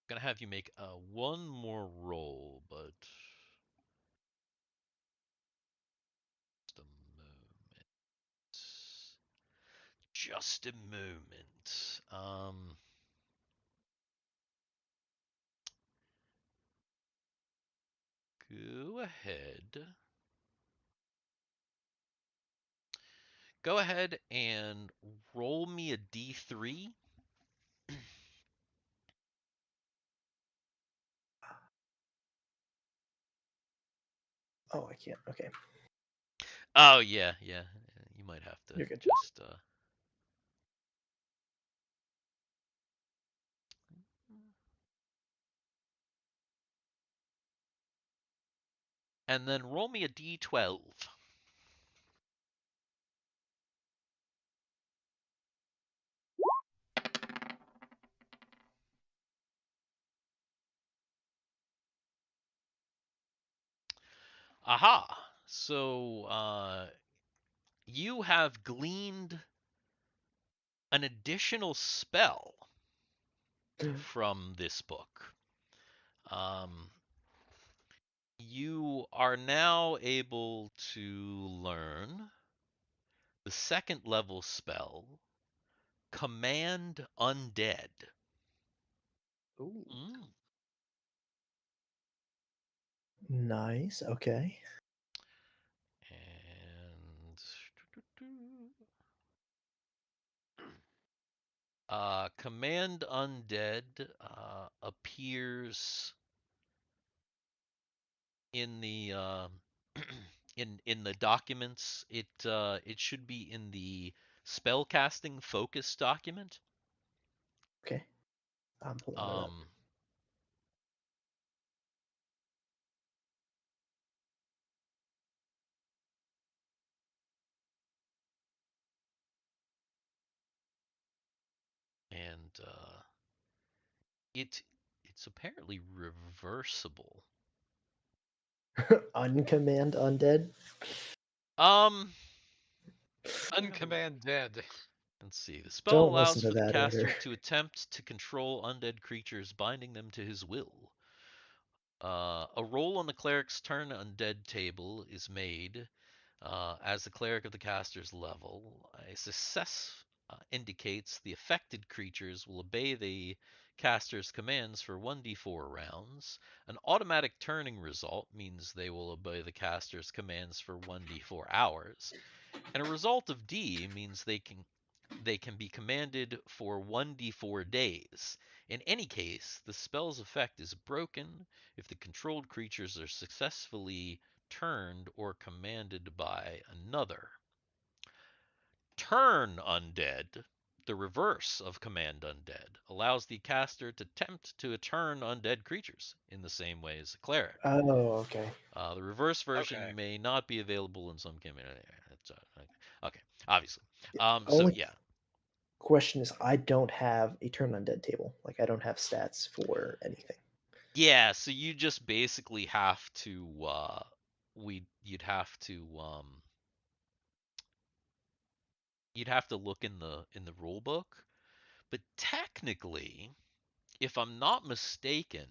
Gonna have you make one more roll, but just a moment. Just a moment. Go ahead. Go ahead and roll me a d3. Oh, I can't. Okay. Oh yeah. You might have to You're good. just and then roll me a d12. Aha. So you have gleaned an additional spell from this book. You are now able to learn the second level spell, Command Undead. Ooh. Mm. Nice. Okay. And Command Undead appears in the in the documents. It should be in the spellcasting focus document. Okay. I'm pulling it up. And It's apparently reversible. Uncommand undead. Uncommand dead. Let's see. The spell Don't allows listen to for the that caster order. to attempt to control undead creatures, binding them to his will. A roll on the cleric's turn undead table is made as the cleric of the caster's level. A success indicates the affected creatures will obey the caster's commands for 1d4 rounds. An automatic turning result means they will obey the caster's commands for 1d4 hours. And a result of D means they can be commanded for 1d4 days. In any case, the spell's effect is broken if the controlled creatures are successfully turned or commanded by another. Turn undead, the reverse of command undead, allows the caster to tempt to turn undead creatures in the same way as a cleric. Oh, okay. The reverse version Okay. may not be available in some communities. Okay, obviously. Yeah, So only yeah, question is, I don't have a turn undead table. Like, I don't have stats for anything. yeah. So you just basically have to you'd have to look in the rule book. But technically, if I'm not mistaken,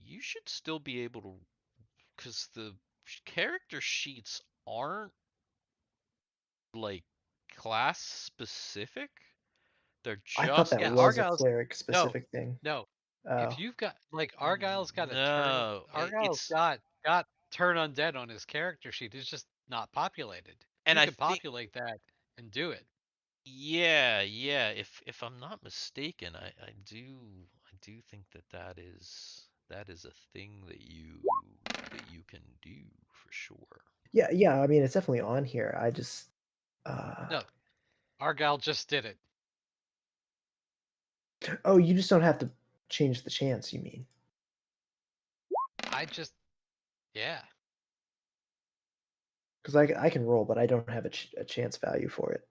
you should still be able to, because the character sheets aren't like class specific. They're I thought just that Yeah, was a Argyle's cleric no, specific thing. no. If Oh, you've got like Argyle's got a turn, no. Argyle's It's got turn undead on his character sheet. It's just not populated. and You I could think populate that and do it. yeah. If I'm not mistaken, I do think that is a thing that you can do for sure. yeah. I mean, it's definitely on here. I just, No, Argyle just did it. oh, you just don't have to change the chance. You mean? Yeah. Because I can roll, but I don't have a chance value for it.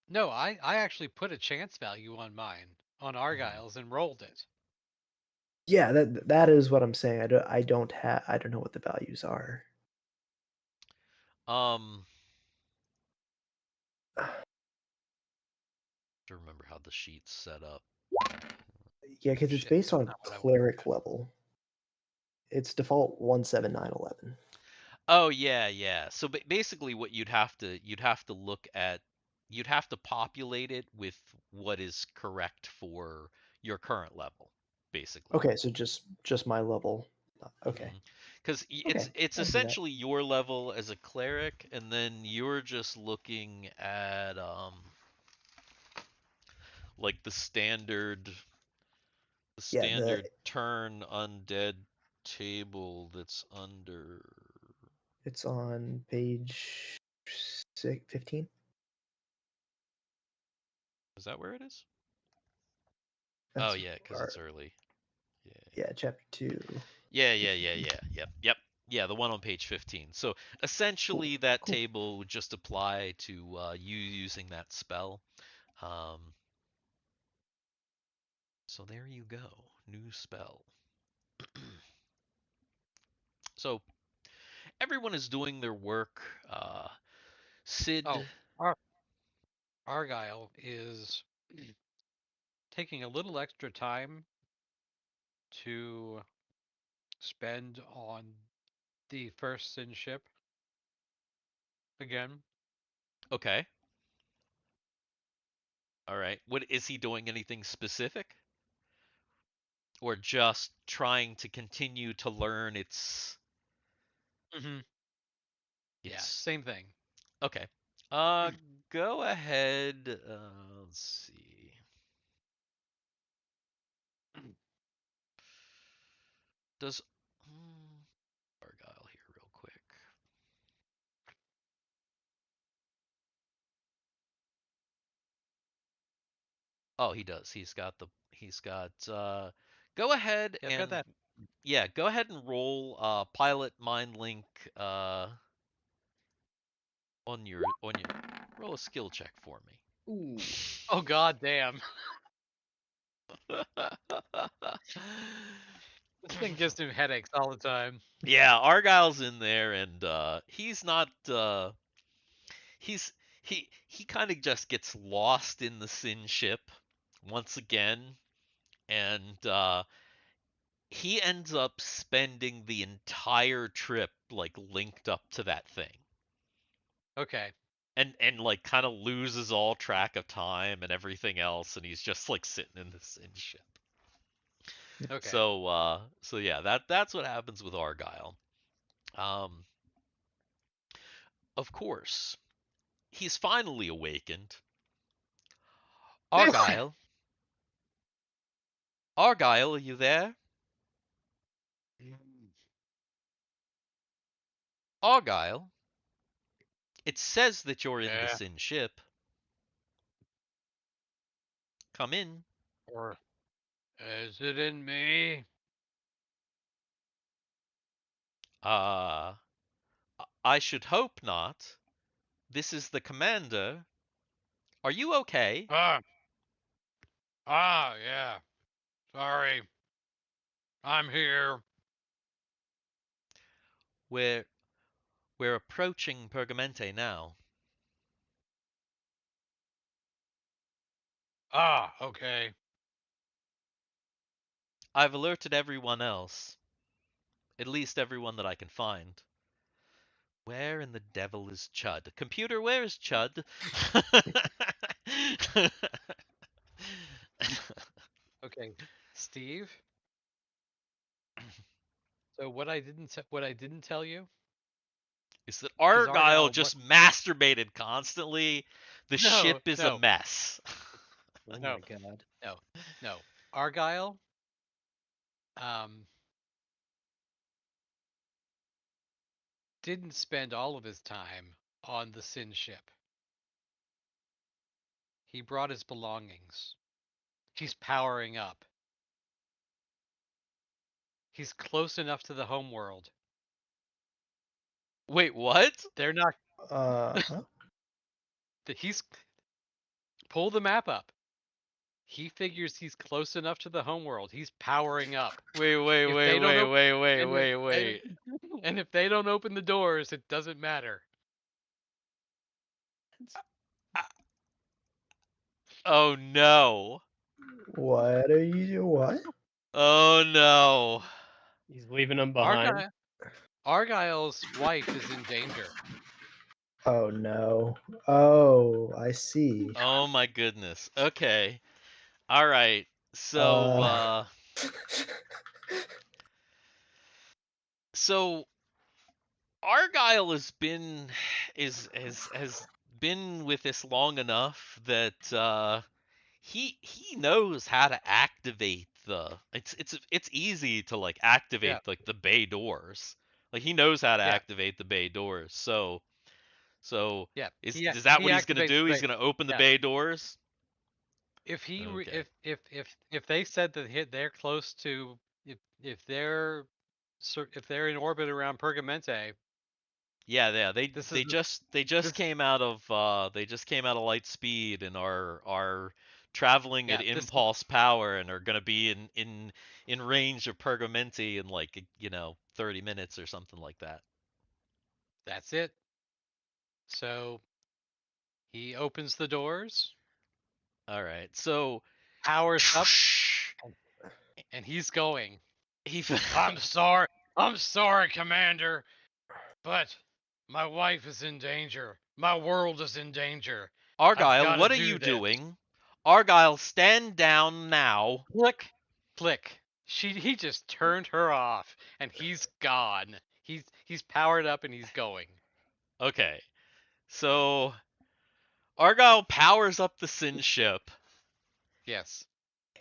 No, I actually put a chance value on mine on Argyle's and rolled it. Yeah, that is what I'm saying. I don't know what the values are. Um, to remember how the sheet's set up. Yeah, because it's Shit, based that's on not what I wanted. cleric level. It's default 17911. Oh yeah. So basically, what you'd have to populate it with what is correct for your current level, basically. Okay, so just my level. Okay, Because okay, it's I can do that. essentially your level as a cleric, and then you're just looking at like the Yeah, standard turn undead table that's under. it's on page 15. Is that where it is? Oh That's yeah, because our, it's early. yeah, chapter 2. Yeah. Yep. The one on page 15. So Cool, essentially, that cool. table would just apply to you using that spell. Um, so there you go, new spell. So everyone is doing their work. Sid. Oh, Ar- Argyle is taking a little extra time to spend on the first sin ship again. Okay. All right. What is he doing? Anything specific, or just trying to continue to learn Mm-hmm. Yeah, its? same thing. Okay. Go ahead. Let's see. Does Argyle here real quick? Oh, he does. He's got go ahead Yeah, I've got and that. yeah, go ahead and roll pilot mind link on your roll a skill check for me. Ooh. Oh god damn. This thing gives him headaches all the time. Yeah, Argyle's in there, and he's not. He kind of just gets lost in the Sin ship once again, and he ends up spending the entire trip like linked up to that thing, Okay. and like kind of loses all track of time and everything else, and he's just like sitting in the Sin ship. Okay. So yeah, that's what happens with Argyle. Um, of course, he's finally awakened. Argyle, Argyle, are you there? Argyle, it says that you're in the Yeah. Sin ship. Come in. Or is it in me? Uh, I should hope not. This is the commander. Are you okay? Yeah. Sorry. I'm here. We're we're approaching Pergamente now. Okay. I've alerted everyone else. At least everyone that I can find. Where in the devil is Chud? Computer, where is Chud? Okay. Steve? So what I didn't tell you Is that is Argyle Argyle just masturbated constantly? The No, ship is a no. mess. Oh No. my god. No. Argyle um didn't spend all of his time on the Sin ship. He brought his belongings. He's powering up. He's close enough to the homeworld. Wait, what? They're not Huh? he's pull the map up. He figures he's close enough to the homeworld. He's powering up. Wait, If they don't op- wait. and if they don't open the doors, it doesn't matter. Oh no. What are you? What? Oh no. He's leaving him behind. Argyle's wife is in danger. Oh no. Oh, I see. Oh my goodness. Okay. All right. So Uh. so Argyle has been with this long enough that he knows how to activate the it's easy to like activate Yeah. like the bay doors. Like he knows how to Yeah. activate the bay doors. So Yeah. is that He what he's gonna activates do? the He's gonna open the yeah. bay doors? If he Okay. if they said that they're close to if they're in orbit around Pergamente, Yeah, this they is just this came out of light speed and are traveling at yeah this impulse power and are gonna be in range of Pergamenti in like 30 minutes or something like that. that's it. So he opens the doors, All right, so powers up, and he's going. he I'm sorry, Commander, but my wife is in danger. My world is in danger. I've Argyle, gotta what are do you this. doing? Argyle, stand down now. Click, click. He just turned her off, and he's gone. He's powered up and he's going. Okay, so Argyle powers up the Sin ship Yes.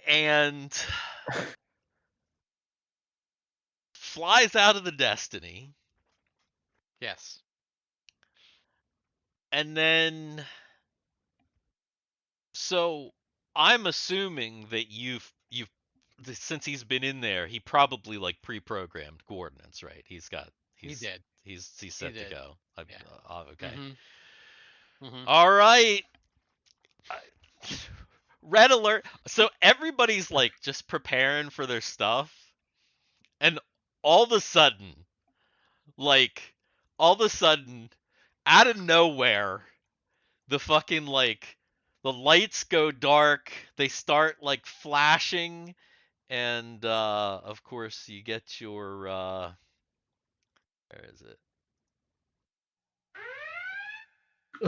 and flies out of the Destiny. Yes. And then, so I'm assuming that since he's been in there, he probably like pre-programmed coordinates, right? He did. He's set to did. go. Yeah. Okay. Mm-hmm. Mm-hmm. All right. Red alert. So everybody's like just preparing for their stuff, and all of a sudden, out of nowhere, the fucking like the lights go dark. They start like flashing, and of course you get your where is it?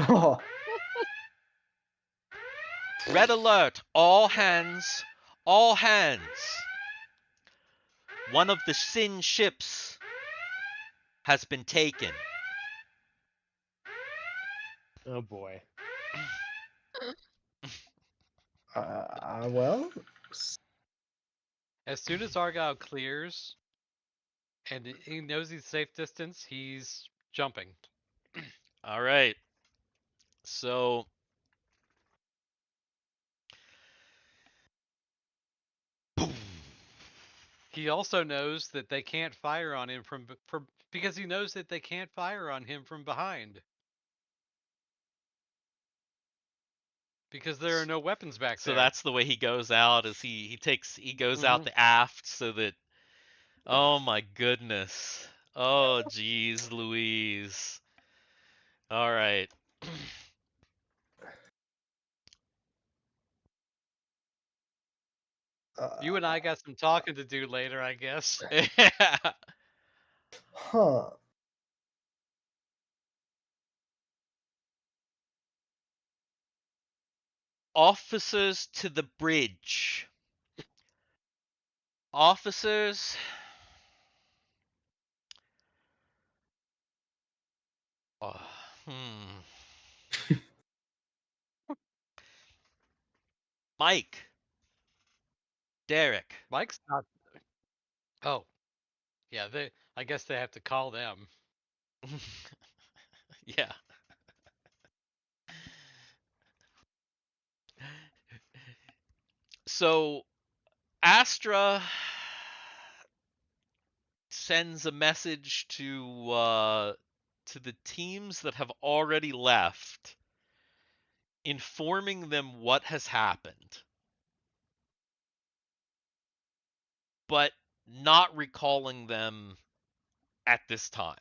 Oh, Red alert! All hands! All hands! One of the Sin ships has been taken. Oh boy. well, As soon as Argyle clears, and he knows he's safe distance, he's jumping. All right. So He also knows that they can't fire on him from because he knows that they can't fire on him from behind. Because there are no weapons back so there. that's the way he goes out, is he goes out Mhm. the aft so that, oh my goodness. Oh geez Louise. All right. You and I got some talking to do later, I guess. huh. Officers to the bridge. Officers. Oh, Mike. Derek. Mike's not. Oh, yeah. I guess they have to call them. Yeah. So Astra sends a message to the teams that have already left, informing them what has happened, but not recalling them at this time.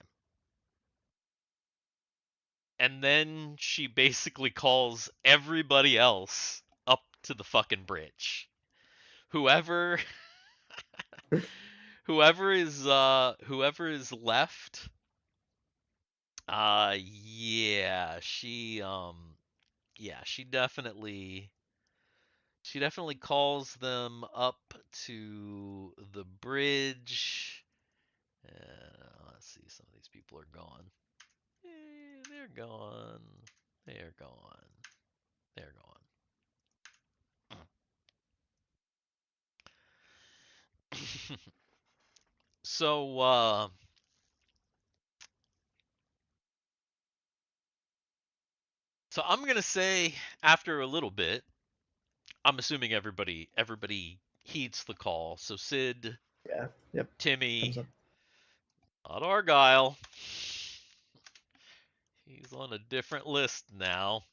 And then she basically calls everybody else up to the fucking bridge. Whoever whoever is left, she definitely calls them up to the bridge. Let's see, some of these people are gone. They're gone. They're gone. They're gone. So I'm gonna say, after a little bit, I'm assuming everybody heeds the call. So Sid, Yeah. Yep. Thumbs Timmy, up. not Argyle. He's on a different list now.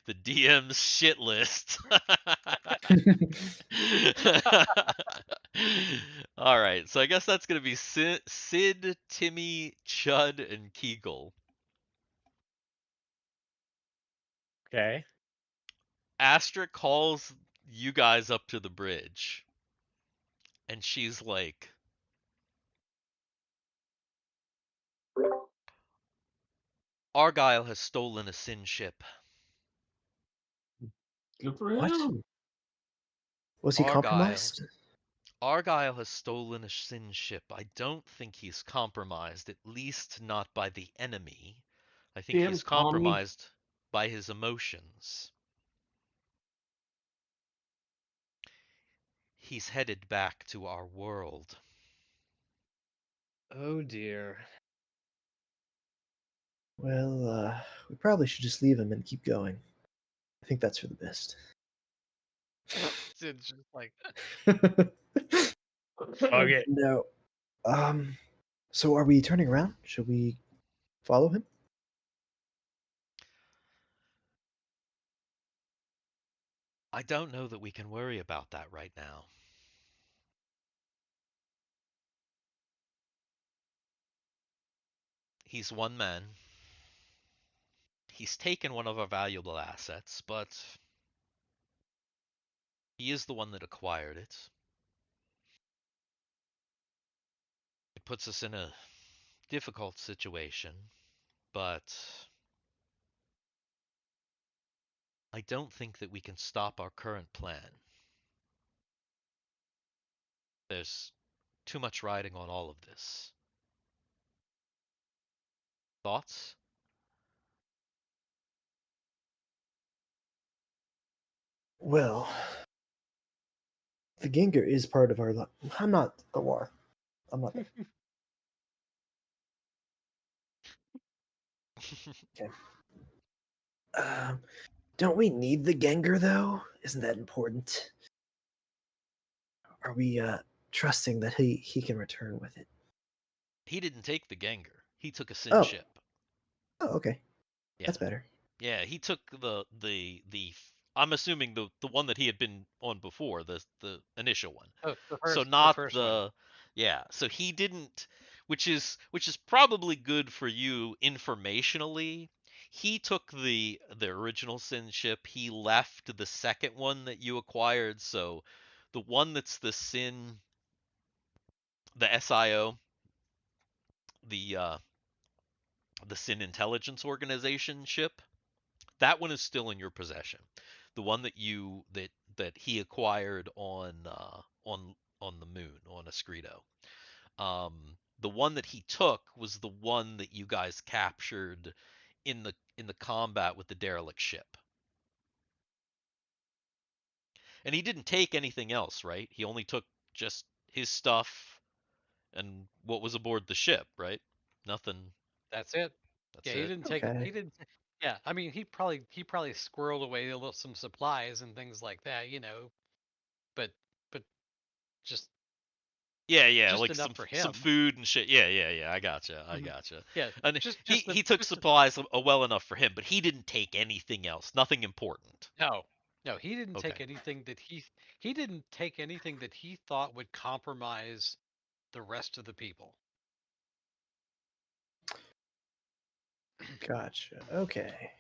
The DM's shit list. All right, so I guess that's gonna be Sid, Timmy, Chud, and Kegel. Okay. Astra calls you guys up to the bridge, and she's like, Argyle has stolen a Sin ship. Good for What? him. Was he Argyle. compromised? Argyle has stolen a Sin ship. I don't think he's compromised, at least not by the enemy. I think Damn, he's Tommy. compromised by his emotions. He's headed back to our world. Oh dear. Well, we probably should just leave him and keep going. I think that's for the best. Sid's just like, Okay. No. So are we turning around? Should we follow him? I don't know that we can worry about that right now. He's one man. He's taken one of our valuable assets, but he is the one that acquired it. It puts us in a difficult situation, but I don't think that we can stop our current plan. There's too much riding on all of this. Thoughts? Well, the Ginger is part of our. I'm not the war. I'm not. Okay. Don't we need the Gengar though? Isn't that important? Are we trusting that he can return with it? He didn't take the Gengar. He took a Sin Oh. ship. Oh, okay. Yeah. That's better. Yeah, he took the I'm assuming the one that he had been on before, the initial one. Oh, So the not first the one. yeah, so he didn't, which is probably good for you informationally. He took the original Sin ship. He left the second one that you acquired, so the one that's the Sin, the SIO, the Sin Intelligence Organization ship, that one is still in your possession. The one that he acquired on the moon, on Escrito. The one that he took was the one that you guys captured in the combat with the derelict ship. And he didn't take anything else, right? He only took just his stuff and what was aboard the ship, right? Nothing. That's it. That's Yeah, he it. didn't take. Okay. He didn't. Yeah, I mean, he probably squirreled away a little some supplies and things like that, but just Yeah, just like enough for him. some food and shit. Yeah. I gotcha. Mhm. Gotcha. Yeah, And just he took supplies well enough for him, but he didn't take anything else. Nothing important. no, he didn't take Okay. anything that he didn't take anything that he thought would compromise the rest of the people. Gotcha. Okay.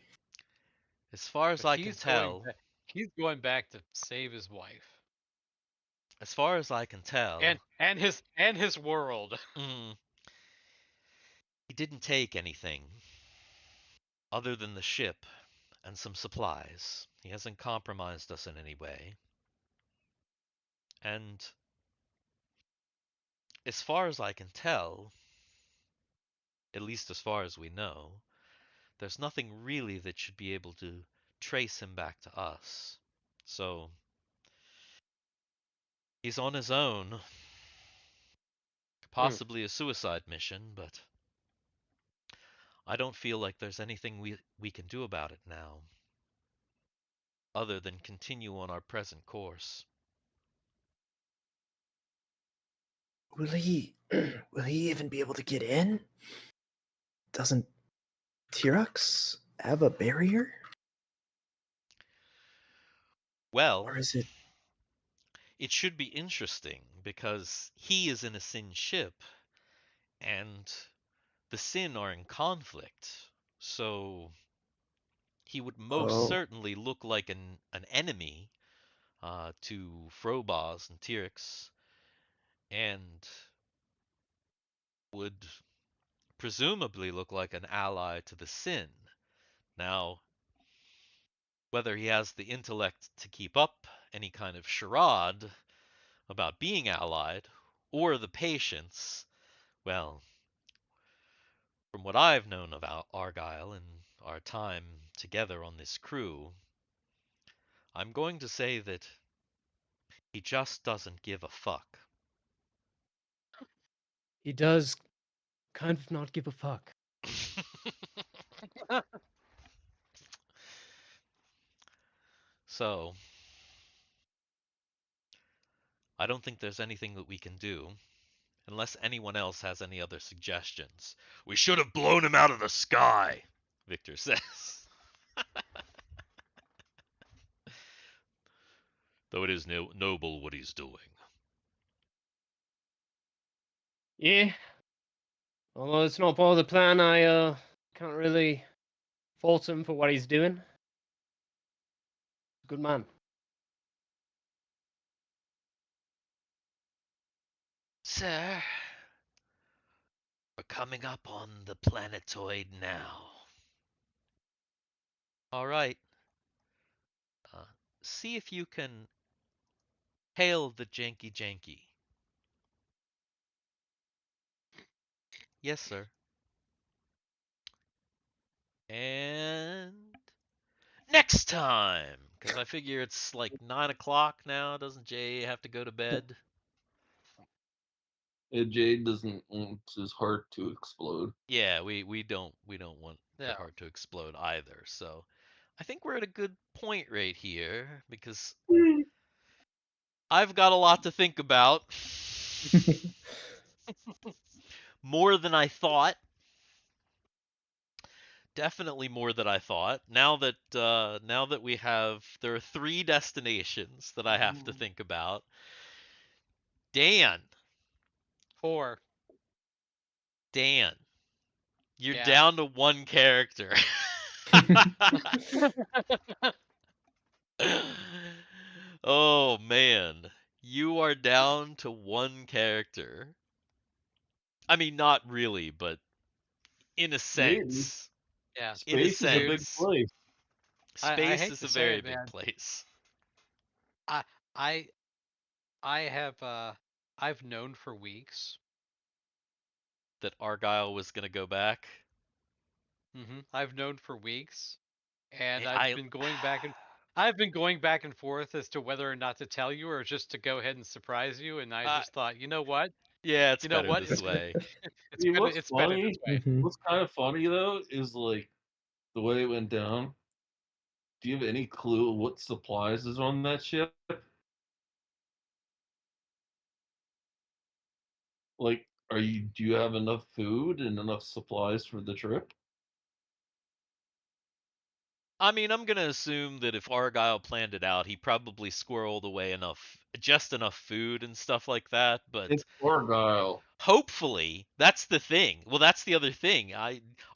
As far as But I can tell, he's going back to save his wife as far as I can tell, and his world. mm, he didn't take anything other than the ship and some supplies. He hasn't compromised us in any way. And as far as I can tell, at least as far as we know, there's nothing really that should be able to trace him back to us. So he's on his own. Possibly a suicide mission, but I don't feel like there's anything we can do about it now, other than continue on our present course. Will he? Will he even be able to get in? Doesn't T-Rex have a barrier? Well, Or is it? it should be interesting because he is in a Sin ship, and the Sin are in conflict, so he would most Oh, certainly look like an enemy to Frobos and T-Rex, and would presumably look like an ally to the Sin. Now, whether he has the intellect to keep up any kind of charade about being allied, or the patience, well, from what I've known about Argyle and our time together on this crew, I'm going to say that he just doesn't give a fuck. He does kind of not give a fuck. So, I don't think there's anything that we can do, unless anyone else has any other suggestions. We should have blown him out of the sky, Victor says. Though it is noble what he's doing. Yeah. Although it's not part of the plan, I can't really fault him for what he's doing. Good man. Sir, we're coming up on the planetoid now. All right. See if you can hail the janky janky. Yes, sir. And next time, because I figure it's like 9 o'clock now. Doesn't Jay have to go to bed? Jade doesn't want his heart to explode. Yeah, we don't want your Yeah. heart to explode either. So I think we're at a good point right here because I've got a lot to think about. More than I thought. Definitely more than I thought. Now that there are 3 destinations that I have to think about. Dan, 4. you're Yeah. down to 1 character. Oh man, you are down to 1 character. I mean, not really, but in a sense. Yeah. In a Space is a big sense. place. I Space hate is to a say very it, big man. place. I have I've known for weeks. That Argyle was gonna go back. I've known for weeks, and I I've been going back and forth as to whether or not to tell you or just to go ahead and surprise you. And I just thought, you know what? Yeah, it's You know better what? this way. See, what's It's better this funny? way. Mhm. What's kind of funny though is like the way it went down. Do you have any clue what supplies is on that ship? Like, do you have enough food and enough supplies for the trip? I mean, I'm gonna assume that if Argyle planned it out, he probably squirreled away just enough food and stuff like that. But It's Argyle. hopefully, that's the thing. Well, that's the other thing.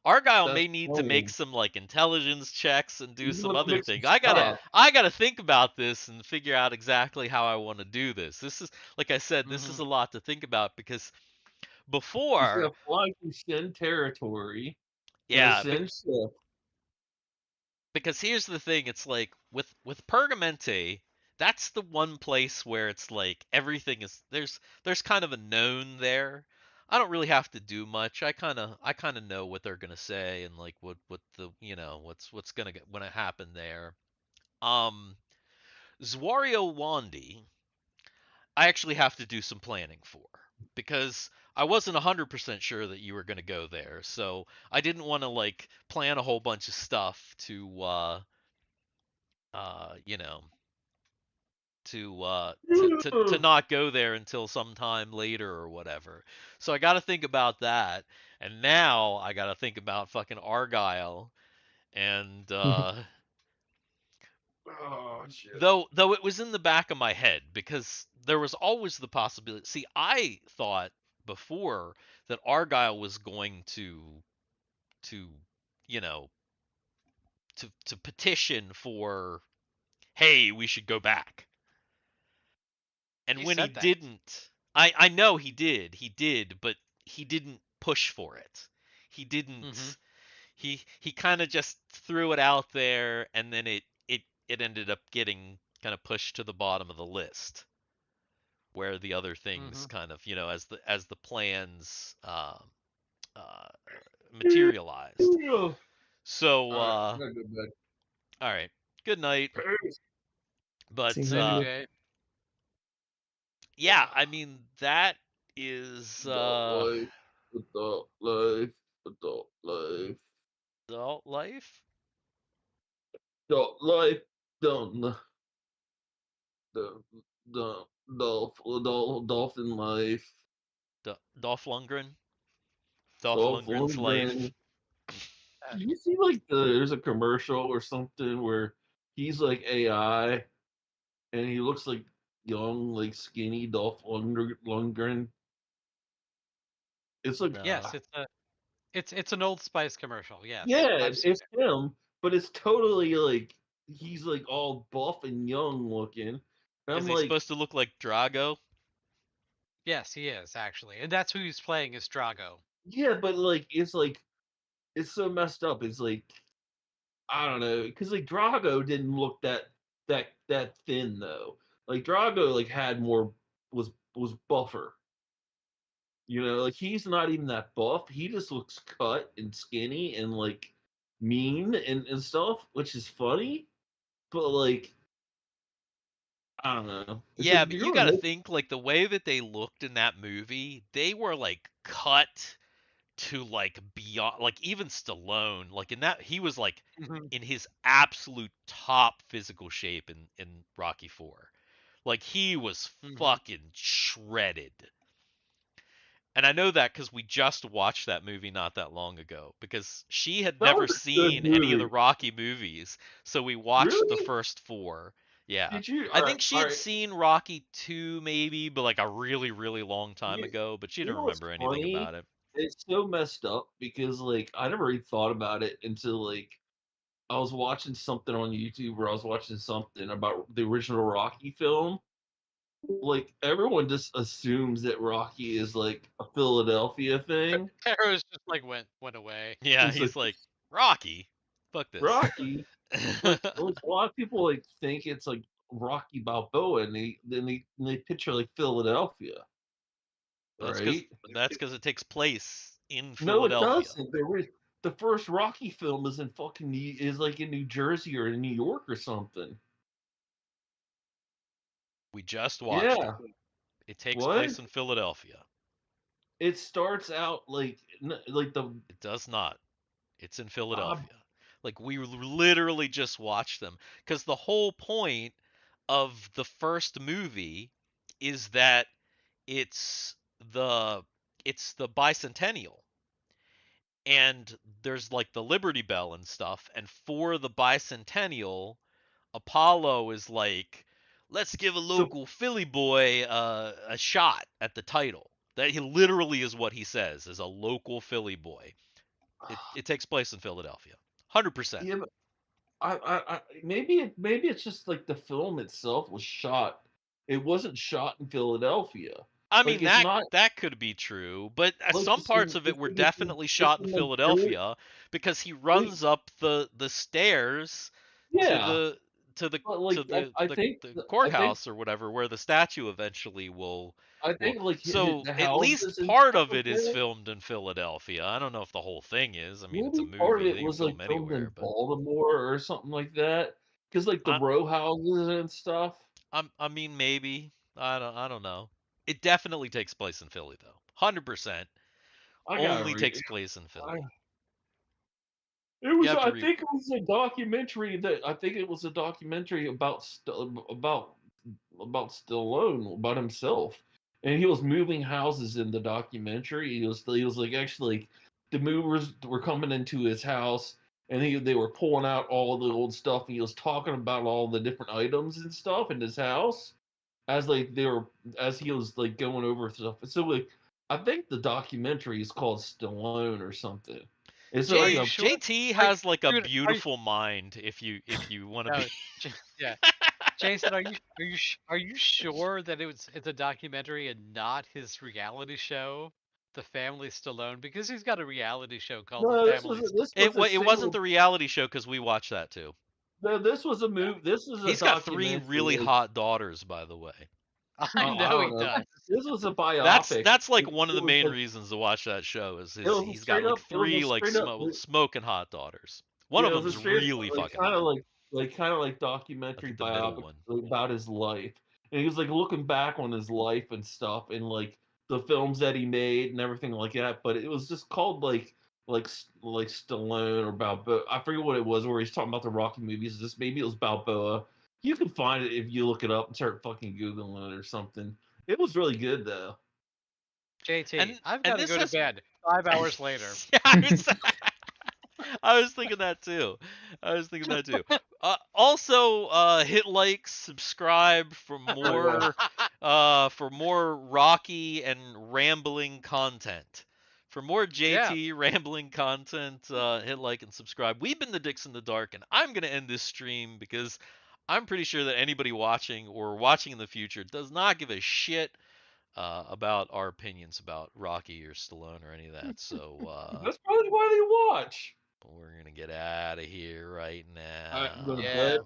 Argyle That's may need to make funny. some like intelligence checks and do He's some gonna other make some thing. I gotta stuff. I gotta think about this and figure out exactly how I want to do this. This is like I said, this is a lot to think about because He's before, gonna fly through Shen territory in a yeah, Shen ship. because here's the thing, it's like with Pergamente, that's the one place where it's like everything is there's kind of a known there. I don't really have to do much. I kind of know what they're gonna say and like what the what's gonna happen there. Um, Zwario Wandi, I actually have to do some planning for because I wasn't 100% sure that you were gonna go there, so I didn't want to like plan a whole bunch of stuff to you know, to not go there until sometime later or whatever. So I got to think about that, and now I got to think about fucking Argyle, and Oh shit. though it was in the back of my head because there was always the possibility. See, I thought before that Argyle was going to you know to petition for, hey, we should go back. And He when he said that. didn't, I know he did, but he didn't push for it. He didn't. He kind of just threw it out there, and then it ended up getting kind of pushed to the bottom of the list, where the other things kind of as the plans uh, materialized. So All right, I gotta go back. all right, good night. See But you Later, later. Jay. yeah, I mean that is Adult life, adult life, adult life, adult life. adult life. Don't the dolphin life. Dolph Lundgren. Dolph Dolph Lundgren's life. Lundgren. Did you see like there's a commercial or something where he's like AI and he looks like young, like skinny Dolph Lundgren. It's like Yes, it's an Old Spice commercial. Yes, yeah, I've seen it's it. him, but it's totally like he's like all buff and young looking. And Is I'm he like, supposed to look like Drago? Yes, he is actually, and that's who he's playing is Drago. yeah, but like it's so messed up. It's like I don't know, because like Drago didn't look that thin though. Like Drago like had more was buffer. You know, like he's not even that buff. He just looks cut and skinny and like mean and stuff, which is funny. But like I don't know. It's Yeah, like but you're you gonna gotta make think like the way that they looked in that movie, they were like cut to like beyond, like even Stallone, like in that he was like in his absolute top physical shape in Rocky 4. Like he was fucking shredded. And I know that because we just watched that movie not that long ago because she had that never was a good seen any of the movie. Rocky movies, so we watched the Really? first 4. Yeah. Did you? I All right, think she all had right. seen Rocky 2 maybe, but like a really, really long time You, ago, but she you didn't know what's remember anything funny? about it. It's so messed up because like I never really thought about it until like I was watching something on YouTube where I was watching something about the original Rocky film. Like everyone just assumes that Rocky is like a Philadelphia thing. Harrow's just like went away. Yeah, It's like he's like, Rocky? Fuck this. Rocky, like a lot of people like think it's like Rocky Balboa, and they picture like Philadelphia, That's because right? it takes place in No, it Philadelphia. doesn't. The first Rocky film is in fucking is like in New Jersey or in New York or something. We just watched it. Yeah. It takes What? place in Philadelphia. It starts out like the It does not. It's in uh, Philadelphia. Like we literally just watched them because the whole point of the first movie is that it's the it's the bicentennial, and there's like the Liberty Bell and stuff, and for the bicentennial Apollo is like, let's give a so local Philly boy a shot at the title. That he literally is what he says, is a local Philly boy. It takes place in Philadelphia, 100%. yeah, but maybe it's just like the film itself was shot. It wasn't shot in Philadelphia. I Like mean it's that not that could be true, but like some parts of it were definitely shot in it's in the Philadelphia because he dirt. runs up the stairs to Yeah, the to the but like the courthouse or whatever where the statue eventually will. I Well, think like so the at least houses and part stuff of like it is that. filmed in Philadelphia. I don't know if the whole thing is. I mean, it's a Maybe part of movie; it they can was like film filmed in anywhere. But Baltimore or something like that. Because like the I, row houses and stuff. I mean, maybe I don't know. It definitely takes place in Philly, though. 100% I gotta only read. takes place in I, Philly. it You was. have to I read. think it was a documentary that. I think it was a documentary about about Stallone, about himself, and he was moving houses in the documentary. He was like actually the movers were coming into his house, and they were pulling out all the old stuff, and he was talking about all the different items and stuff in his house as like they were as he was like going over stuff. So like I think the documentary is called Stallone or something. It's Are like you J a sure? JT Are you, has like a dude? Are you? beautiful mind if you want to be. No, yeah. Jason, are you sure that it's a documentary and not his reality show, The Family Stallone? Because he's got a reality show called The no. Family This was a It wasn't single. the reality show because we watched that too. No, this was a move. This is a He's got 3 documentary. really Like, hot daughters, by the way. I I know don't he know. does. This was a biopic. That's like It one of the was main like reasons to watch that show is it was a he's got straight like up. It was a 3 like straight up. smoking hot daughters. One Yeah, of it was a them's straight up, really like fucking kind of hot. like I documentary think the middle biopic one. about his life, and he was like looking back on his life and stuff, and like the films that he made and everything like that. But it was just called like Stallone or Balboa. I forget what it was where he's talking about the Rocky movies. Just maybe it was Balboa. You can find it if you look it up and start fucking googling it or something. It was really good though. JT, I've got And to this go to has bed. 5 hours later. yeah, I was thinking that too. Also, hit like, subscribe for more Rocky and rambling content. For more JT rambling content, hit like and subscribe. We've been the Dix in the Dark, and I'm gonna end this stream because I'm pretty sure that anybody watching or watching in the future does not give a shit about our opinions about Rocky or Stallone or any of that. So That's probably why they watch. we're gonna get out of here right now. I'm gonna Yeah. bet.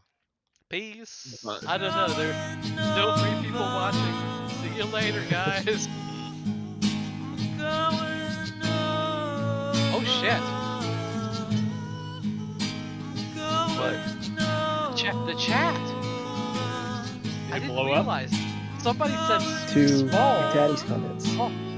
Peace. I don't know. There's still 3 people watching. See you later, guys. Oh shit. What? The chat. I didn't realize. Somebody said To small. Daddy's comments. Oh,